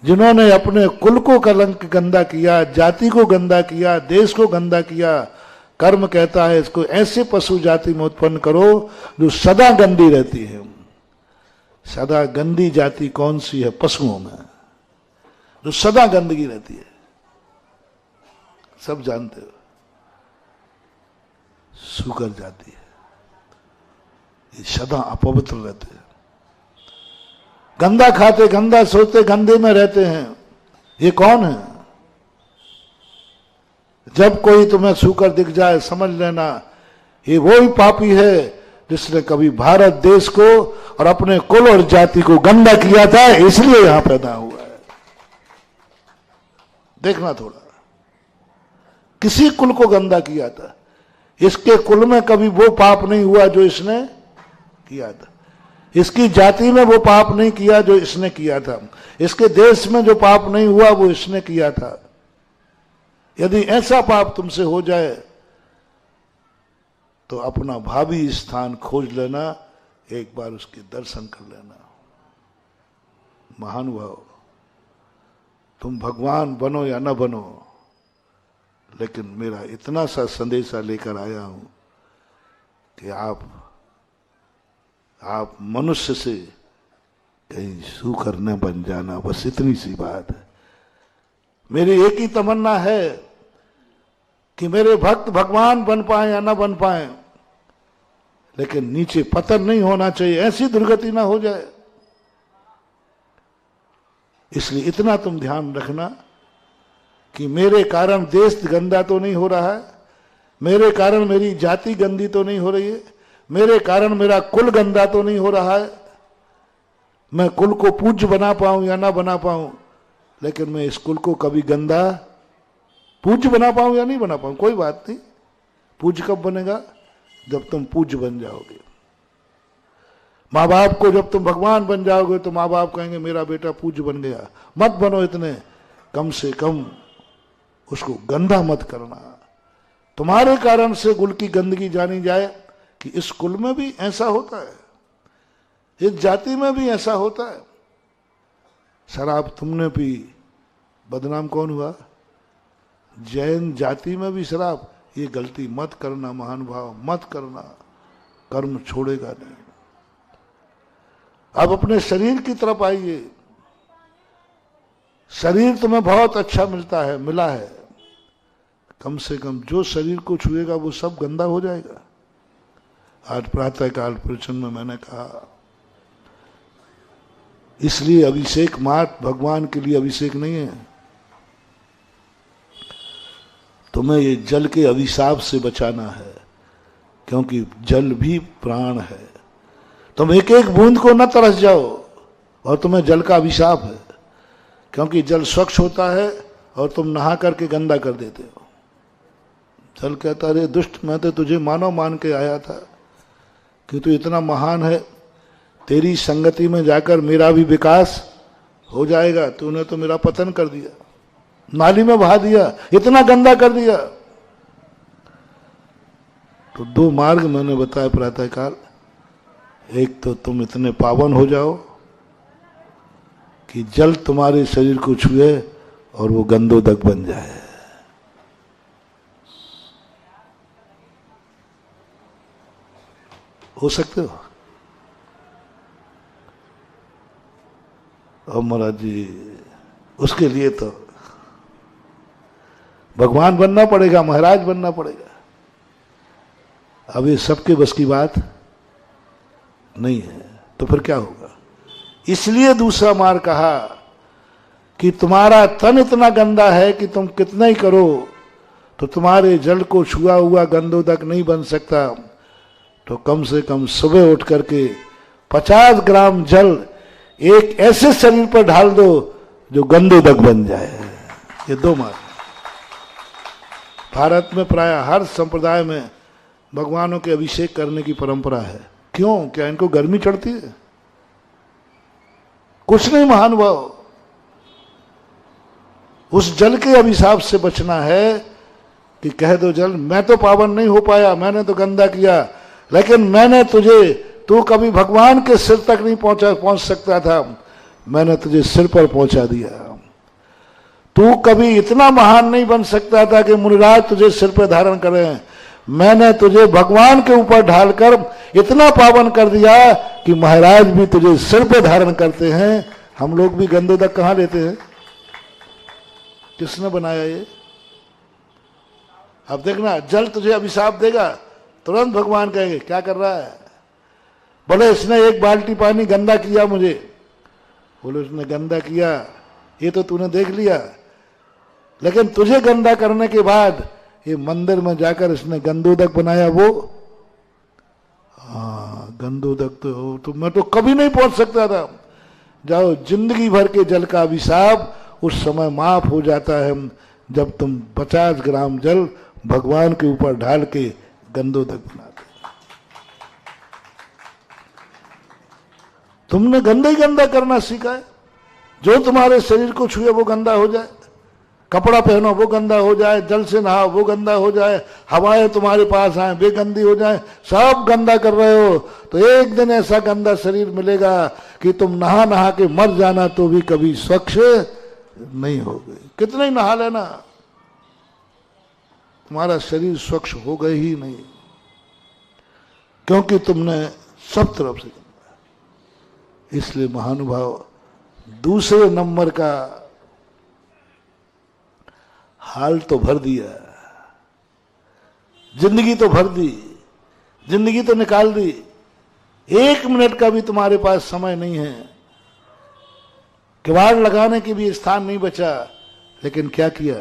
जिन्होंने अपने कुल को कलंक गंदा किया, जाति को गंदा किया, देश को गंदा किया। कर्म कहता है इसको ऐसे पशु जाति में उत्पन्न करो जो सदा गंदी रहती है। सदा गंदी जाति कौन सी है? पशुओं में जो सदा गंदगी रहती है, सब जानते हो। सूकर जाति है, ये सदा अपवित्र रहते हैं, गंदा खाते, गंदा सोते, गंदे में रहते हैं। ये कौन है? जब कोई तुम्हें सूकर दिख जाए समझ लेना ये वो ही पापी है जिसने कभी भारत देश को और अपने कुल और जाति को गंदा किया था, इसलिए यहां पैदा हुआ है। देखना थोड़ा, किसी कुल को गंदा किया था, इसके कुल में कभी वो पाप नहीं हुआ जो इसने किया था, इसकी जाति में वो पाप नहीं किया जो इसने किया था, इसके देश में जो पाप नहीं हुआ वो इसने किया था। यदि ऐसा पाप तुमसे हो जाए तो अपना भावी स्थान खोज लेना, एक बार उसके दर्शन कर लेना। महानुभाव, तुम भगवान बनो या न बनो, लेकिन मेरा इतना सा संदेशा लेकर आया हूं कि आप मनुष्य से कहीं सूकर न बन जाना, बस इतनी सी बात है। मेरी एक ही तमन्ना है कि मेरे भक्त भगवान बन पाए या ना बन पाए, लेकिन नीचे पतन नहीं होना चाहिए, ऐसी दुर्गति ना हो जाए। इसलिए इतना तुम ध्यान रखना कि मेरे कारण देश गंदा तो नहीं हो रहा है, मेरे कारण मेरी जाति गंदी तो नहीं हो रही है, मेरे कारण मेरा कुल गंदा तो नहीं हो रहा है। मैं कुल को पूज्य बना पाऊं या ना बना पाऊं, लेकिन मैं इस कुल को कभी गंदा पूज्य बना पाऊं या नहीं बना पाऊं, कोई बात नहीं। पूज्य कब बनेगा? जब तुम पूज्य बन जाओगे। माँ बाप को जब तुम भगवान बन जाओगे तो माँ बाप कहेंगे मेरा बेटा पूज्य बन गया। मत बनो इतने, कम से कम उसको गंदा मत करना। तुम्हारे कारण से कुल की गंदगी जानी जाए कि इस कुल में भी ऐसा होता है, इस जाति में भी ऐसा होता है। शराब तुमने पी, बदनाम कौन हुआ? जैन जाति में भी शराब। ये गलती मत करना महानुभाव, मत करना, कर्म छोड़ेगा नहीं। अब अपने शरीर की तरफ आइए। शरीर तुम्हें बहुत अच्छा मिला है। कम से कम जो शरीर को छुएगा वो सब गंदा हो जाएगा। आज प्रातःकाल प्रवचन में मैंने कहा, इसलिए अभिषेक मात्र भगवान के लिए अभिषेक नहीं है। तुम्हें ये जल के अभिशाप से बचाना है, क्योंकि जल भी प्राण है। तुम एक एक बूंद को न तरस जाओ, और तुम्हें जल का अभिशाप है, क्योंकि जल स्वच्छ होता है और तुम नहा करके गंदा कर देते हो। जल कहता अरे दुष्ट, मैं तो तुझे मानव मान के आया था कि तू इतना महान है, तेरी संगति में जाकर मेरा भी विकास हो जाएगा। तूने तो मेरा पतन कर दिया, नाली में बहा दिया, इतना गंदा कर दिया। तो दो मार्ग मैंने बताया प्रातःकाल। एक तो तुम इतने पावन हो जाओ कि जल तुम्हारे शरीर को छुए और वो गंदोदक बन जाए। हो सकते हो? और महाराज जी उसके लिए तो भगवान बनना पड़ेगा, महाराज बनना पड़ेगा। अब ये सबके बस की बात नहीं है, तो फिर क्या होगा? इसलिए दूसरा मार कहा कि तुम्हारा तन इतना गंदा है कि तुम कितना ही करो तो तुम्हारे जल को छुआ हुआ गंधोदक नहीं बन सकता। तो कम से कम सुबह उठ करके 50 ग्राम जल एक ऐसे शरीर पर ढाल दो जो गंधोदक बन जाए। ये दो मार्ग। भारत में प्राय हर संप्रदाय में भगवानों के अभिषेक करने की परंपरा है। क्यों? क्या इनको गर्मी चढ़ती है? कुछ नहीं महानुभाव, उस जल के अभिशाप से बचना है कि कह दो जल, मैं तो पावन नहीं हो पाया, मैंने तो गंदा किया, लेकिन मैंने तुझे, तू कभी भगवान के सिर तक नहीं पहुंच सकता था, मैंने तुझे सिर पर पहुंचा दिया। तू कभी इतना महान नहीं बन सकता था कि मुनिराज तुझे सिर पर धारण करें, मैंने तुझे भगवान के ऊपर ढालकर इतना पावन कर दिया कि महाराज भी तुझे सिर पर धारण करते हैं। हम लोग भी गंधोदक कहां लेते हैं? किसने बनाया ये? अब देखना, जल तुझे अभिशाप देगा, तुरंत भगवान कहेंगे क्या कर रहा है? बोले इसने एक बाल्टी पानी गंदा किया मुझे। बोले उसने गंदा किया, ये तो तूने देख लिया, लेकिन तुझे गंदा करने के बाद ये मंदिर में जाकर इसने गंधोदक बनाया, वो गंधोदक तो मैं तो कभी नहीं पहुंच सकता था। जाओ, जिंदगी भर के जल का अभिशाप उस समय माफ हो जाता है जब तुम 50 ग्राम जल भगवान के ऊपर ढाल के गंधोदक बनाते। तुमने गंदा ही गंदा करना सीखा है। जो तुम्हारे शरीर को छुए वो गंदा हो जाए, कपड़ा पहनो वो गंदा हो जाए, जल से नहाओ वो गंदा हो जाए, हवाएं तुम्हारे पास आए वे गंदी हो जाए, सब गंदा कर रहे हो, तो एक दिन ऐसा गंदा शरीर मिलेगा कि तुम नहा नहा के मर जाना तो भी कभी स्वच्छ नहीं होगे। कितना ही नहा लेना, तुम्हारा शरीर स्वच्छ होगा ही नहीं, क्योंकि तुमने सब तरफ से गंदा। इसलिए महानुभाव, दूसरे नंबर का हाल तो भर दिया, जिंदगी तो भर दी, जिंदगी तो निकाल दी, 1 मिनट का भी तुम्हारे पास समय नहीं है, किवाड़ लगाने के भी स्थान नहीं बचा। लेकिन क्या किया?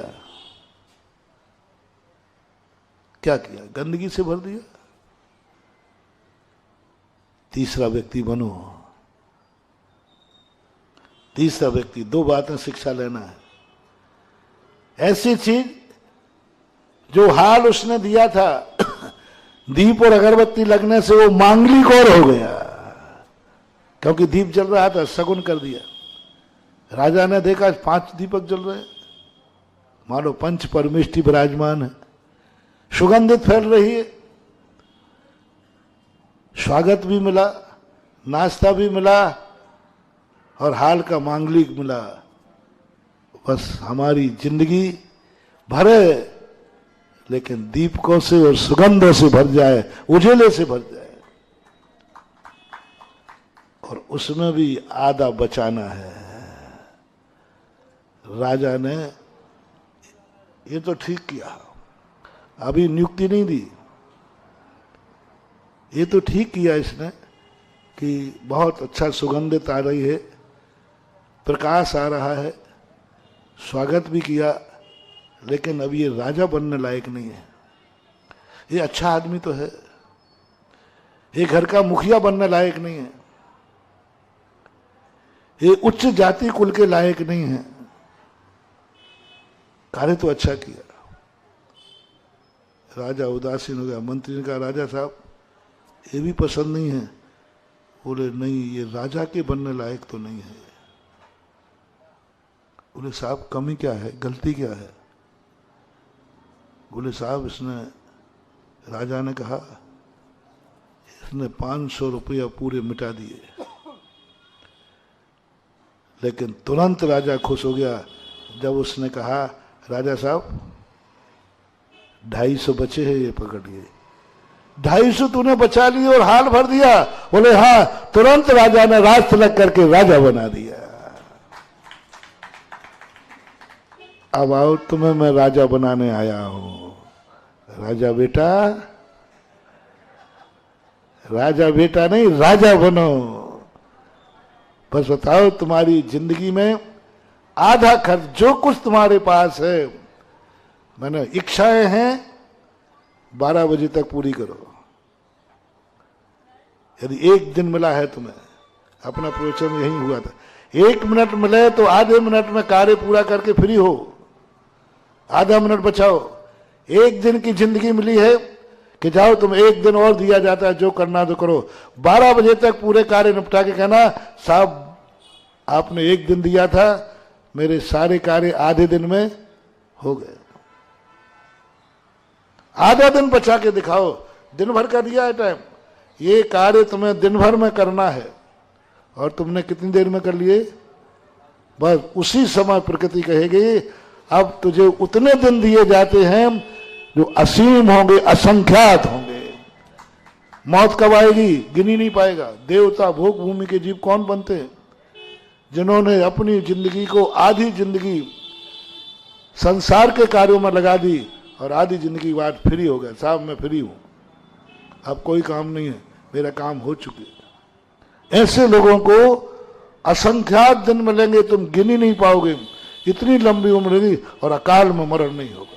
क्या किया? गंदगी से भर दिया। तीसरा व्यक्ति बनो। तीसरा व्यक्ति, 2 बातें शिक्षा लेना है। ऐसी चीज जो हाल उसने दिया था, दीप और अगरबत्ती लगने से वो मांगलिक और हो गया, क्योंकि दीप जल रहा था, शगुन कर दिया। राजा ने देखा 5 दीपक जल रहे, मानो पंच परमेष्टि विराजमान है, सुगंधित फैल रही है, स्वागत भी मिला, नाश्ता भी मिला और हाल का मांगलिक मिला। बस हमारी जिंदगी भरे, लेकिन दीपकों से और सुगंधों से भर जाए, उजेले से भर जाए, और उसमें भी आधा बचाना है। राजा ने ये तो ठीक किया, अभी नियुक्ति नहीं दी, ये तो ठीक किया इसने कि बहुत अच्छा सुगंधित आ रही है, प्रकाश आ रहा है, स्वागत भी किया, लेकिन अब ये राजा बनने लायक नहीं है। ये अच्छा आदमी तो है, ये घर का मुखिया बनने लायक नहीं है, ये उच्च जाति कुल के लायक नहीं है। कार्य तो अच्छा किया। राजा उदासीन हो गया। मंत्री ने कहा, राजा साहब ये भी पसंद नहीं है। बोले नहीं, ये राजा के बनने लायक तो नहीं है। बोले साहब कमी क्या है, गलती क्या है? बोले साहब इसने, राजा ने कहा, इसने 500 रुपया पूरे मिटा दिए। लेकिन तुरंत राजा खुश हो गया जब उसने कहा, राजा साहब 250 बचे हैं, ये पकड़िए। 250 तूने बचा लिए और हाल भर दिया। बोले हाँ, तुरंत राजा ने राज तिलक करके राजा बना दिया। अब आओ, तुम्हें मैं राजा बनाने आया हूं। राजा बेटा, राजा बेटा नहीं, राजा बनो। बस बताओ, तुम्हारी जिंदगी में आधा खर्च, जो कुछ तुम्हारे पास है, मैंने इच्छाएं हैं, 12 बजे तक पूरी करो। यदि एक दिन मिला है तुम्हें, अपना प्रवचन यही हुआ था, 1 मिनट मिले तो आधे मिनट में कार्य पूरा करके फ्री हो, आधा मिनट बचाओ। 1 दिन की जिंदगी मिली है कि जाओ, तुम 1 दिन और दिया जाता है, जो करना तो करो। 12 बजे तक पूरे कार्य निपटा के कहना, साहब आपने 1 दिन दिया था, मेरे सारे कार्य आधे दिन में हो गए। आधा दिन बचा के दिखाओ, दिन भर का दिया है टाइम, ये कार्य तुम्हें दिन भर में करना है, और तुमने कितनी देर में कर लिए? बस उसी समय प्रकृति कहेगी, अब तुझे उतने दिन दिए जाते हैं जो असीम होंगे, असंख्यात होंगे। मौत कब आएगी गिनी नहीं पाएगा। देवता, भोग भूमि के जीव कौन बनते हैं? जिन्होंने अपनी जिंदगी को, आधी जिंदगी संसार के कार्यों में लगा दी और आधी जिंदगी बाद फ्री हो गए। साहब मैं फ्री हूं, अब कोई काम नहीं है, मेरा काम हो चुके। ऐसे लोगों को असंख्यात दिन मिलेंगे, तुम गिन ही नहीं पाओगे। इतनी लंबी उम्र होगी और अकाल में मरण नहीं होगा।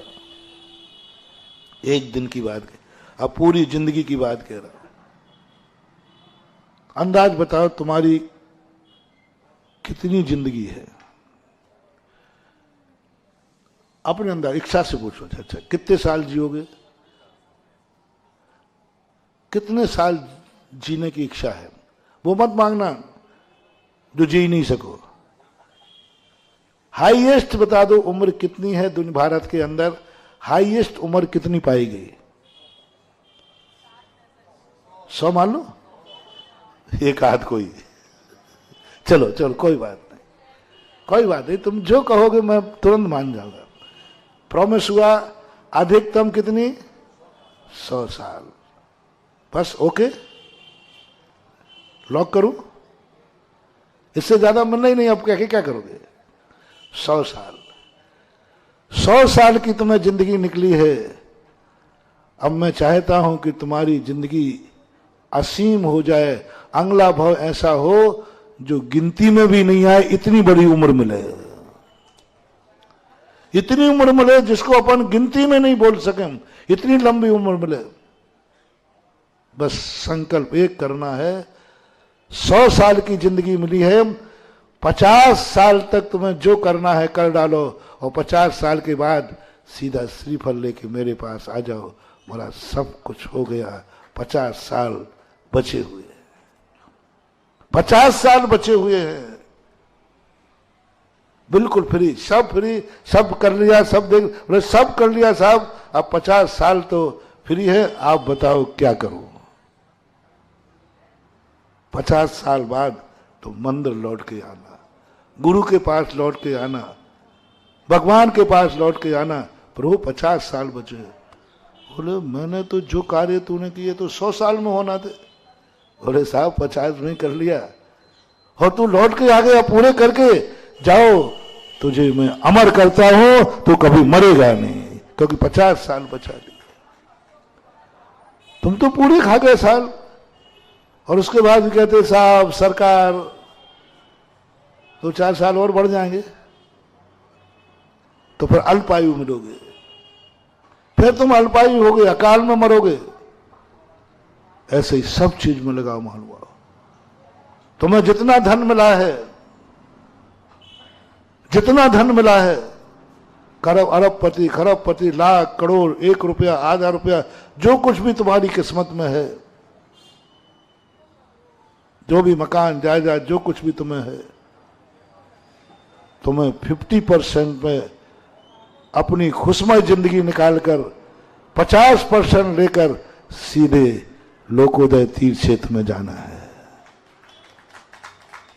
1 दिन की बात कह, अब पूरी जिंदगी की बात कह रहा हूं। अंदाज बताओ तुम्हारी कितनी जिंदगी है? अपने अंदाज, इच्छा से पूछो। अच्छा, कितने साल जियोगे? कितने साल जीने की इच्छा है? वो मत मांगना जो जी नहीं सको। हाईएस्ट बता दो, उम्र कितनी है दुनिया भारत के अंदर? हाईएस्ट उम्र कितनी पाई गई? 100 मान लो, एक आध कोई। चलो चलो, कोई बात नहीं, कोई बात नहीं, तुम जो कहोगे मैं तुरंत मान जाऊंगा। प्रॉमिस हुआ, अधिकतम कितनी? 100 साल। बस ओके, लॉक करूं? इससे ज्यादा मिलना ही नहीं। अब क्या करोगे? 100 साल। 100 साल की तुम्हें जिंदगी निकली है। अब मैं चाहता हूं कि तुम्हारी जिंदगी असीम हो जाए, अगला भाव ऐसा हो जो गिनती में भी नहीं आए। इतनी बड़ी उम्र मिले, इतनी उम्र मिले जिसको अपन गिनती में नहीं बोल सके, इतनी लंबी उम्र मिले। बस संकल्प एक करना है। 100 साल की जिंदगी मिली है, 50 साल तक तुम्हें जो करना है कर डालो, और 50 साल के बाद सीधा श्रीफल लेके मेरे पास आ जाओ, मेरा सब कुछ हो गया। 50 साल बचे हुए हैं, 50 साल बचे हुए हैं, बिल्कुल फ्री, सब फ्री, सब कर लिया, सब देख, बोले सब कर लिया साहब, अब 50 साल तो फ्री है, आप बताओ क्या करूं? 50 साल बाद तो मंदिर लौट के आना, गुरु के पास लौट के आना, भगवान के पास लौट के आना। प्रभु 50 साल बचे। बोले मैंने तो जो कार्य तूने किए तो 100 साल में होना थे। बोले साहब 50 में कर लिया, और तू लौट के आ गया पूरे करके। जाओ, तुझे मैं अमर करता हूं, तू कभी मरेगा नहीं, क्योंकि 50 साल बचा लिया। तुम तो पूरे खा गए साल, और उसके बाद भी कहते साहब सरकार 2-4 साल और बढ़ जाएंगे, तो फिर अल्पायु मिलोगे, फिर तुम अल्पायु होगे, अकाल में मरोगे। ऐसे ही सब चीज में लगाओ मालूम। तुम्हें जितना धन मिला है, जितना धन मिला है, करोड़ अरबपति, खरबपति, लाख, करोड़, 1 रुपया, आधा रुपया, जो कुछ भी तुम्हारी किस्मत में है, जो भी मकान जायदाद जो कुछ भी तुम्हें है, तुम्हें 50% में अपनी खुशमय जिंदगी निकालकर 50% लेकर सीधे लोकोदय तीर्थ क्षेत्र में जाना है।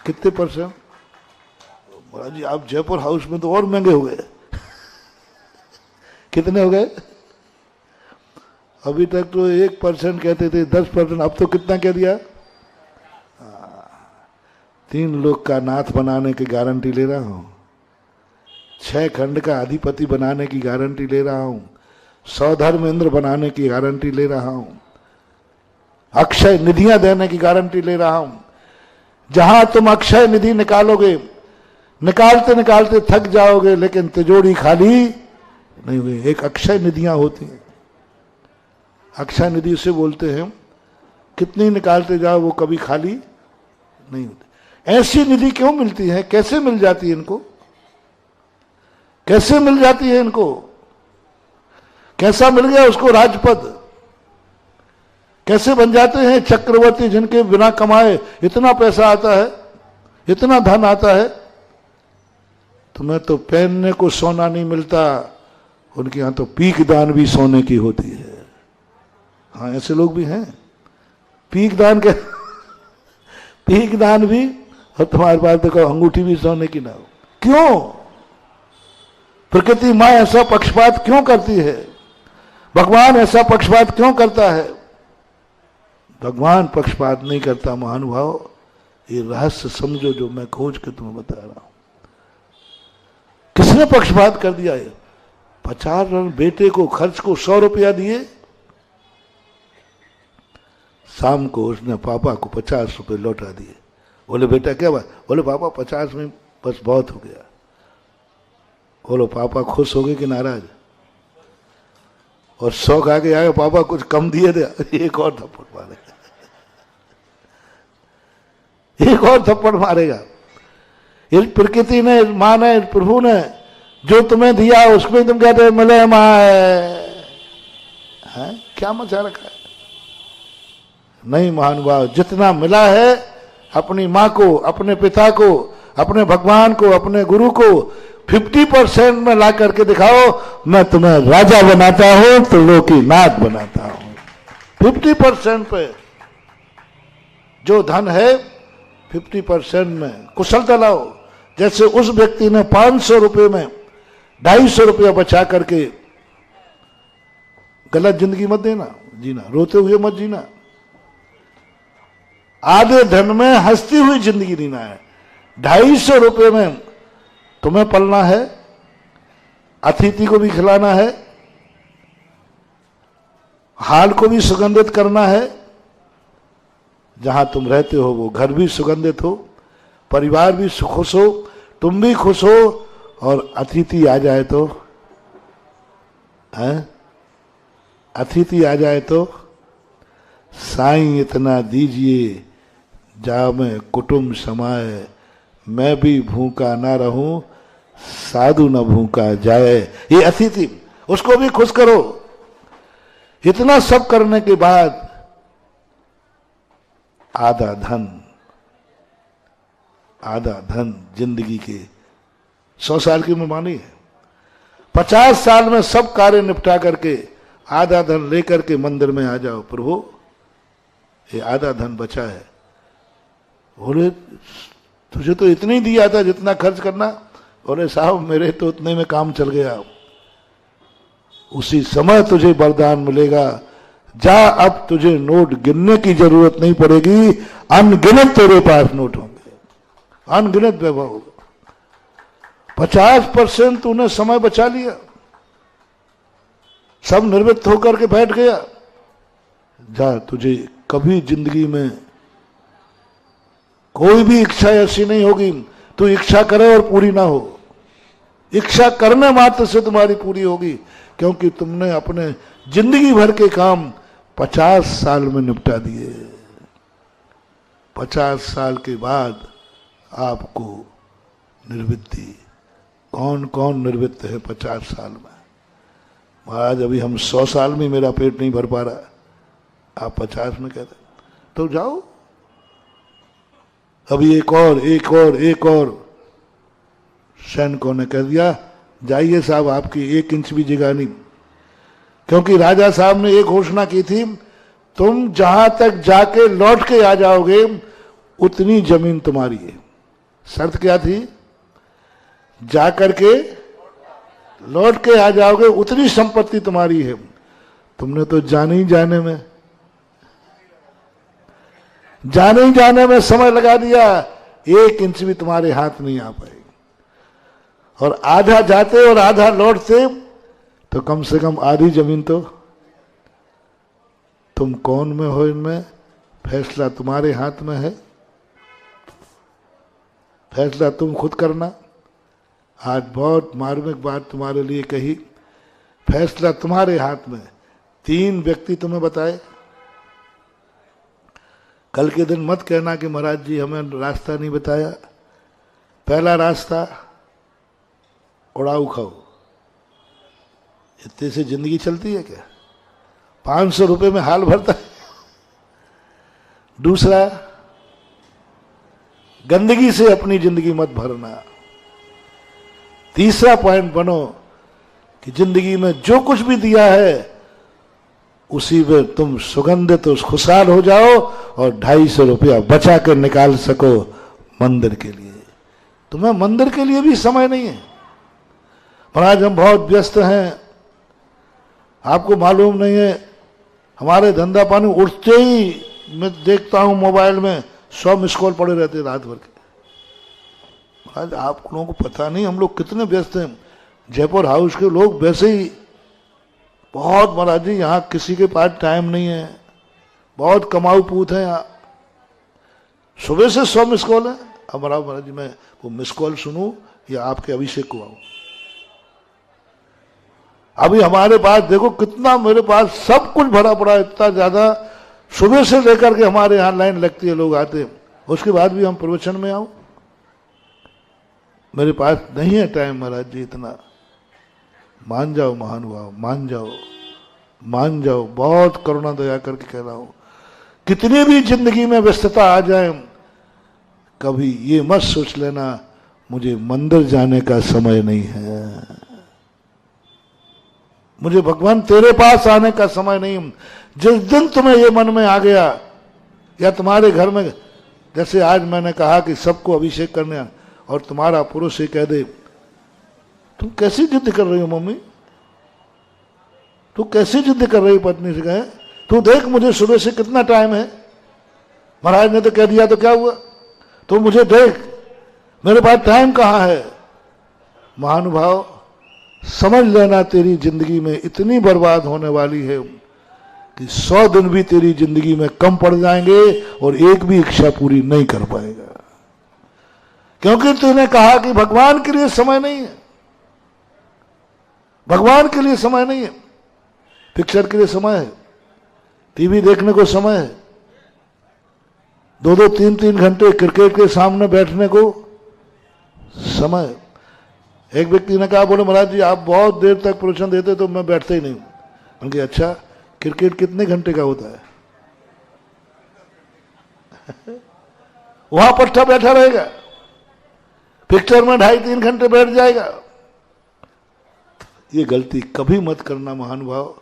कितने %? महाराज जी आप जयपुर हाउस में तो और महंगे हो गए। कितने हो गए? अभी तक तो 1% कहते थे, 10%, अब तो कितना कह दिया? 3 लोक का नाथ बनाने की गारंटी ले रहा हूं, 6 खंड का अधिपति बनाने की गारंटी ले रहा हूं, 100 धर्मेंद्र बनाने की गारंटी ले रहा हूं, अक्षय निधियां देने की गारंटी ले रहा हूं। जहां तुम अक्षय निधि निकालोगे, निकालते निकालते थक जाओगे, लेकिन तिजोरी खाली नहीं हुई। एक अक्षय निधियां होती हैं, अक्षय निधि से बोलते हैं, कितनी निकालते जाओ वो कभी खाली नहीं होती। ऐसी निधि क्यों मिलती है? कैसे मिल जाती है इनको? कैसे मिल जाती है इनको? कैसा मिल गया उसको राजपद? कैसे बन जाते हैं चक्रवर्ती जिनके बिना कमाए इतना पैसा आता है, इतना धन आता है? तुम्हें तो पहनने को सोना नहीं मिलता, उनके यहां तो पीक दान भी सोने की होती है। हाँ, ऐसे लोग भी हैं। पीक दान के पीक दान भी, और तुम्हारे पास देखो अंगूठी भी सोने की ना हो। क्यों? प्रकृति मां ऐसा पक्षपात क्यों करती है? भगवान ऐसा पक्षपात क्यों करता है? भगवान पक्षपात नहीं करता महानुभाव। ये रहस्य समझो जो मैं खोज के तुम्हें बता रहा हूं। किसने पक्षपात कर दिया? है 50 रन बेटे को खर्च को 100 रुपया दिए, शाम को उसने पापा को 50 रुपए लौटा दिए। बोले बेटा क्या बात? बोले पापा 50 में बस बहुत हो गया। बोलो पापा खुश हो गए कि नाराज? और 100 खा के आगे पापा कुछ कम दिए थे, एक और थप्पड़ मारेगा, एक और थप्पड़ मारेगा। इस प्रकृति ने, मां ने, प्रभु ने जो तुम्हें दिया उसमें तुम कहते हो मिले मां है? क्या मचा रखा है? नहीं महानुभाव, जितना मिला है अपनी मां को, अपने पिता को, अपने भगवान को, अपने गुरु को 50% में ला करके दिखाओ, मैं तुम्हें राजा बनाता हूं तो लोकी नाथ बनाता हूं। 50% पे जो धन है 50% में कुशलता लाओ। जैसे उस व्यक्ति ने 500 रुपए में 250 रुपया बचा करके, गलत जिंदगी मत देना, जीना रोते हुए मत जीना। आधे धन में हंसती हुई जिंदगी जीना है। 250 रुपए में तुम्हें पलना है, अतिथि को भी खिलाना है, हाल को भी सुगंधित करना है, जहां तुम रहते हो वो घर भी सुगंधित हो, परिवार भी खुश हो, तुम भी खुश हो, और अतिथि आ जाए तो है, अतिथि आ जाए तो साईं इतना दीजिए जा में कुटुंब समाए, मैं भी भूखा ना रहूं साधु न भूखा जाए। ये अतिथि, उसको भी खुश करो। इतना सब करने के बाद आधा धन जिंदगी के 100 साल की मेहमानी है। 50 साल में सब कार्य निपटा करके आधा धन लेकर के मंदिर में आ जाओ, प्रभु ये आधा धन बचा है। बोले तुझे तो इतना ही दिया था जितना खर्च करना। बोले साहब मेरे तो उतने में काम चल गया। उसी समय तुझे वरदान मिलेगा, जा अब तुझे नोट गिनने की जरूरत नहीं पड़ेगी, अनगिनत तेरे पास नोट होंगे, अनगिनत वैभव होगा। 50% तूने समय बचा लिया, सब निर्वृत्त होकर के बैठ गया। जा तुझे कभी जिंदगी में कोई भी इच्छा ऐसी नहीं होगी तू इच्छा करे और पूरी ना हो। इच्छा करने मात्र से तुम्हारी पूरी होगी, क्योंकि तुमने अपने जिंदगी भर के काम 50 साल में निपटा दिए। 50 साल के बाद आपको निर्वृत्ति। कौन कौन निर्वृत्त है 50 साल में? महाराज अभी हम 100 साल में मेरा पेट नहीं भर पा रहा, आप 50 में कहते तो जाओ अभी एक और। सैनिकों ने कह दिया जाइए साहब, आपकी 1 इंच भी जगह नहीं, क्योंकि राजा साहब ने एक घोषणा की थी, तुम जहां तक जाके लौट के आ जाओगे उतनी जमीन तुम्हारी है। शर्त क्या थी? जाकर के लौट के आ जाओगे उतनी संपत्ति तुम्हारी है। तुमने तो जाने ही जाने में समय लगा दिया, 1 इंच भी तुम्हारे हाथ नहीं आ पाएगी। और आधा जाते और आधा लौटते तो कम से कम आधी जमीन तो तुम कौन में हो, इनमें फैसला तुम्हारे हाथ में है। फैसला तुम खुद करना। आज बहुत मार्मिक बात तुम्हारे लिए कही, फैसला तुम्हारे हाथ में। 3 व्यक्ति तुम्हें बताए। कल के दिन मत कहना कि महाराज जी हमें रास्ता नहीं बताया। पहला रास्ता उड़ाऊ खाओ। इतने से जिंदगी चलती है क्या? 500 रुपए में हाल भरता है। दूसरा, गंदगी से अपनी जिंदगी मत भरना। तीसरा पॉइंट बनो कि जिंदगी में जो कुछ भी दिया है उसी में तुम सुगंधित और खुशहाल हो जाओ और 250 रुपया बचा कर निकाल सको मंदिर के लिए। तुम्हें मंदिर के लिए भी समय नहीं है। महाराज हम बहुत व्यस्त हैं, आपको मालूम नहीं है, हमारे धंधा पानी उठते ही मैं देखता हूं मोबाइल में 100 मिस कॉल पड़े रहते हैं रात भर के। महाराज आप लोगों को पता नहीं हम लोग कितने व्यस्त हैं। जयपुर हाउस के लोग वैसे ही बहुत, महाराज जी यहाँ किसी के पास टाइम नहीं है, बहुत कमाऊ पूत है यहाँ। सुबह से 100 मिस कॉल है। अब महाराज जी मैं वो मिस कॉल सुनूं या आपके अभिषेक को आऊं? अभी हमारे पास देखो कितना, मेरे पास सब कुछ भरा पड़ा है, इतना ज्यादा। सुबह से लेकर के हमारे यहाँ लाइन लगती है, लोग आते हैं, उसके बाद भी हम प्रवचन में आऊं? मेरे पास नहीं है टाइम महाराज जी इतना। मान जाओ महानुभाव, मान जाओ। बहुत करुणा दया करके कह रहा हूं, कितनी भी जिंदगी में व्यस्तता आ जाए, कभी ये मत सोच लेना मुझे मंदिर जाने का समय नहीं है, मुझे भगवान तेरे पास आने का समय नहीं। जिस दिन तुम्हें ये मन में आ गया, या तुम्हारे घर में जैसे आज मैंने कहा कि सबको अभिषेक करने, और तुम्हारा पुरुष ये कह दे तुम कैसी जिद कर रही हो मम्मी, तू कैसी जिद कर रही हो पत्नी से, कहे तू देख मुझे सुबह से कितना टाइम है, महाराज ने तो कह दिया तो क्या हुआ, तो मुझे देख मेरे पास टाइम कहाँ है। महानुभाव समझ लेना तेरी जिंदगी में इतनी बर्बाद होने वाली है कि 100 दिन भी तेरी जिंदगी में कम पड़ जाएंगे और एक भी इच्छा पूरी नहीं कर पाएगा, क्योंकि तूने कहा कि भगवान के लिए समय नहीं है। भगवान के लिए समय नहीं है, पिक्चर के लिए समय है, टीवी देखने को समय है, 2-2, 3-3 घंटे क्रिकेट के सामने बैठने को समय है। एक व्यक्ति ने कहा, बोले महाराज जी आप बहुत देर तक प्रवचन देते तो मैं बैठता ही नहीं हूं। उनके अच्छा क्रिकेट कितने घंटे का होता है? वहां पट्टा बैठा रहेगा, पिक्चर में 2.5-3 घंटे बैठ जाएगा। ये गलती कभी मत करना महानुभाव,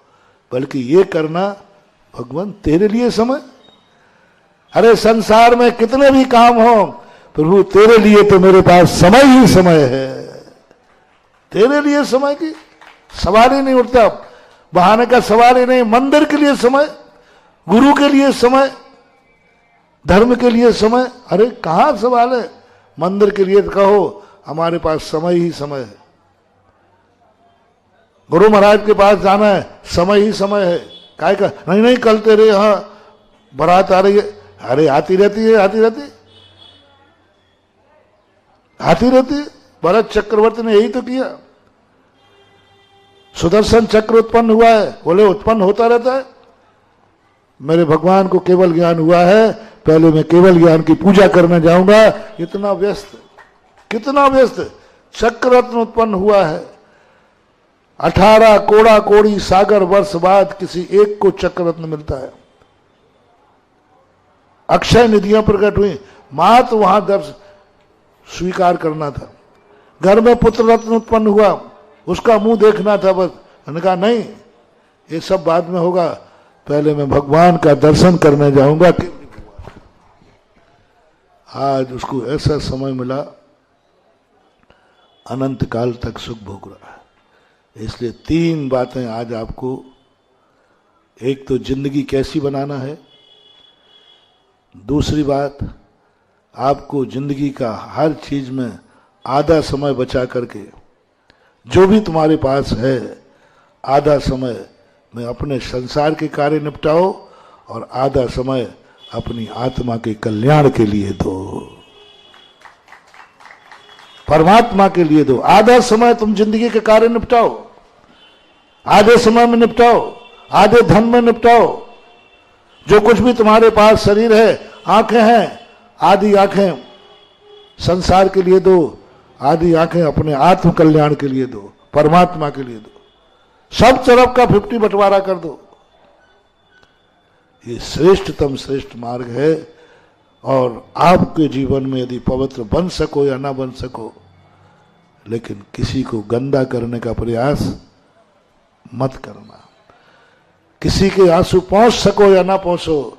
बल्कि ये करना भगवान तेरे लिए समय। अरे संसार में कितने भी काम हो प्रभु, तेरे लिए तो मेरे पास समय ही समय है। तेरे लिए समय की सवाल ही नहीं उठता, बहाने का सवाल ही नहीं। मंदिर के लिए समय, गुरु के लिए समय, धर्म के लिए समय, अरे कहां सवाल है। मंदिर के लिए कहो हमारे पास समय ही समय है, गुरु महाराज के पास जाना है समय ही समय है। काय का नहीं कल तेरे यहां बारात आ रही है, अरे आती रहती है। भरत चक्रवर्ती ने यही तो किया, सुदर्शन चक्र उत्पन्न हुआ है, बोले उत्पन्न होता रहता है। मेरे भगवान को केवल ज्ञान हुआ है, पहले मैं केवल ज्ञान की पूजा करने जाऊंगा। कितना व्यस्त चक्र रत्न उत्पन्न हुआ है। 18 कोड़ा कोड़ी सागर वर्ष बाद किसी एक को चक्र रत्न मिलता है। अक्षय निधियां प्रकट हुई, मात वहां दर्श स्वीकार करना था। घर में पुत्र रत्न उत्पन्न हुआ, उसका मुंह देखना था बस। मैंने कहा नहीं, ये सब बाद में होगा, पहले मैं भगवान का दर्शन करने जाऊंगा। आज उसको ऐसा समय मिला, अनंत काल तक सुख भोग रहा है। इसलिए 3 बातें आज आपको एक तो जिंदगी कैसी बनाना है, दूसरी बात आपको जिंदगी का हर चीज में आधा समय बचा करके जो भी तुम्हारे पास है आधा समय में अपने संसार के कार्य निपटाओ और आधा समय अपनी आत्मा के कल्याण के लिए दो, परमात्मा के लिए दो। आधा समय तुम जिंदगी के कार्य निपटाओ, आधे समय में निपटाओ, आधे धन में निपटाओ। जो कुछ भी तुम्हारे पास शरीर है, आंखें हैं, आधी आंखें संसार के लिए दो, आधी आंखें अपने आत्म कल्याण के लिए दो, परमात्मा के लिए दो। सब तरफ का 50 बंटवारा कर दो। ये श्रेष्ठतम श्रेष्ठ मार्ग है। और आपके जीवन में यदि पवित्र बन सको या ना बन सको, लेकिन किसी को गंदा करने का प्रयास मत करना। किसी के आंसू पहुंच सको या ना पहुंचो,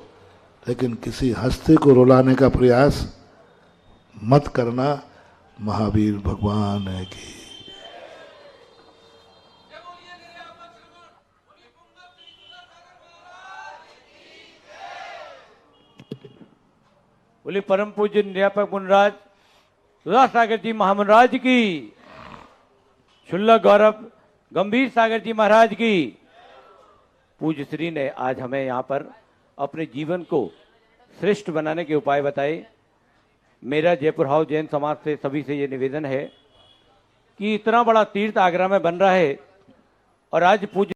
लेकिन किसी हस्ती को रुलाने का प्रयास मत करना। महावीर भगवान है कि बोले परम पूज्य निर्यापक मुनिराज सुधा सागर जी महामनराज की, शुल्लक गौरव गंभीर सागर जी महाराज की। पूज्य श्री ने आज हमें यहाँ पर अपने जीवन को श्रेष्ठ बनाने के उपाय बताए। मेरा जयपुर हाउस जैन समाज से सभी से ये निवेदन है कि इतना बड़ा तीर्थ आगरा में बन रहा है और आज पूज्य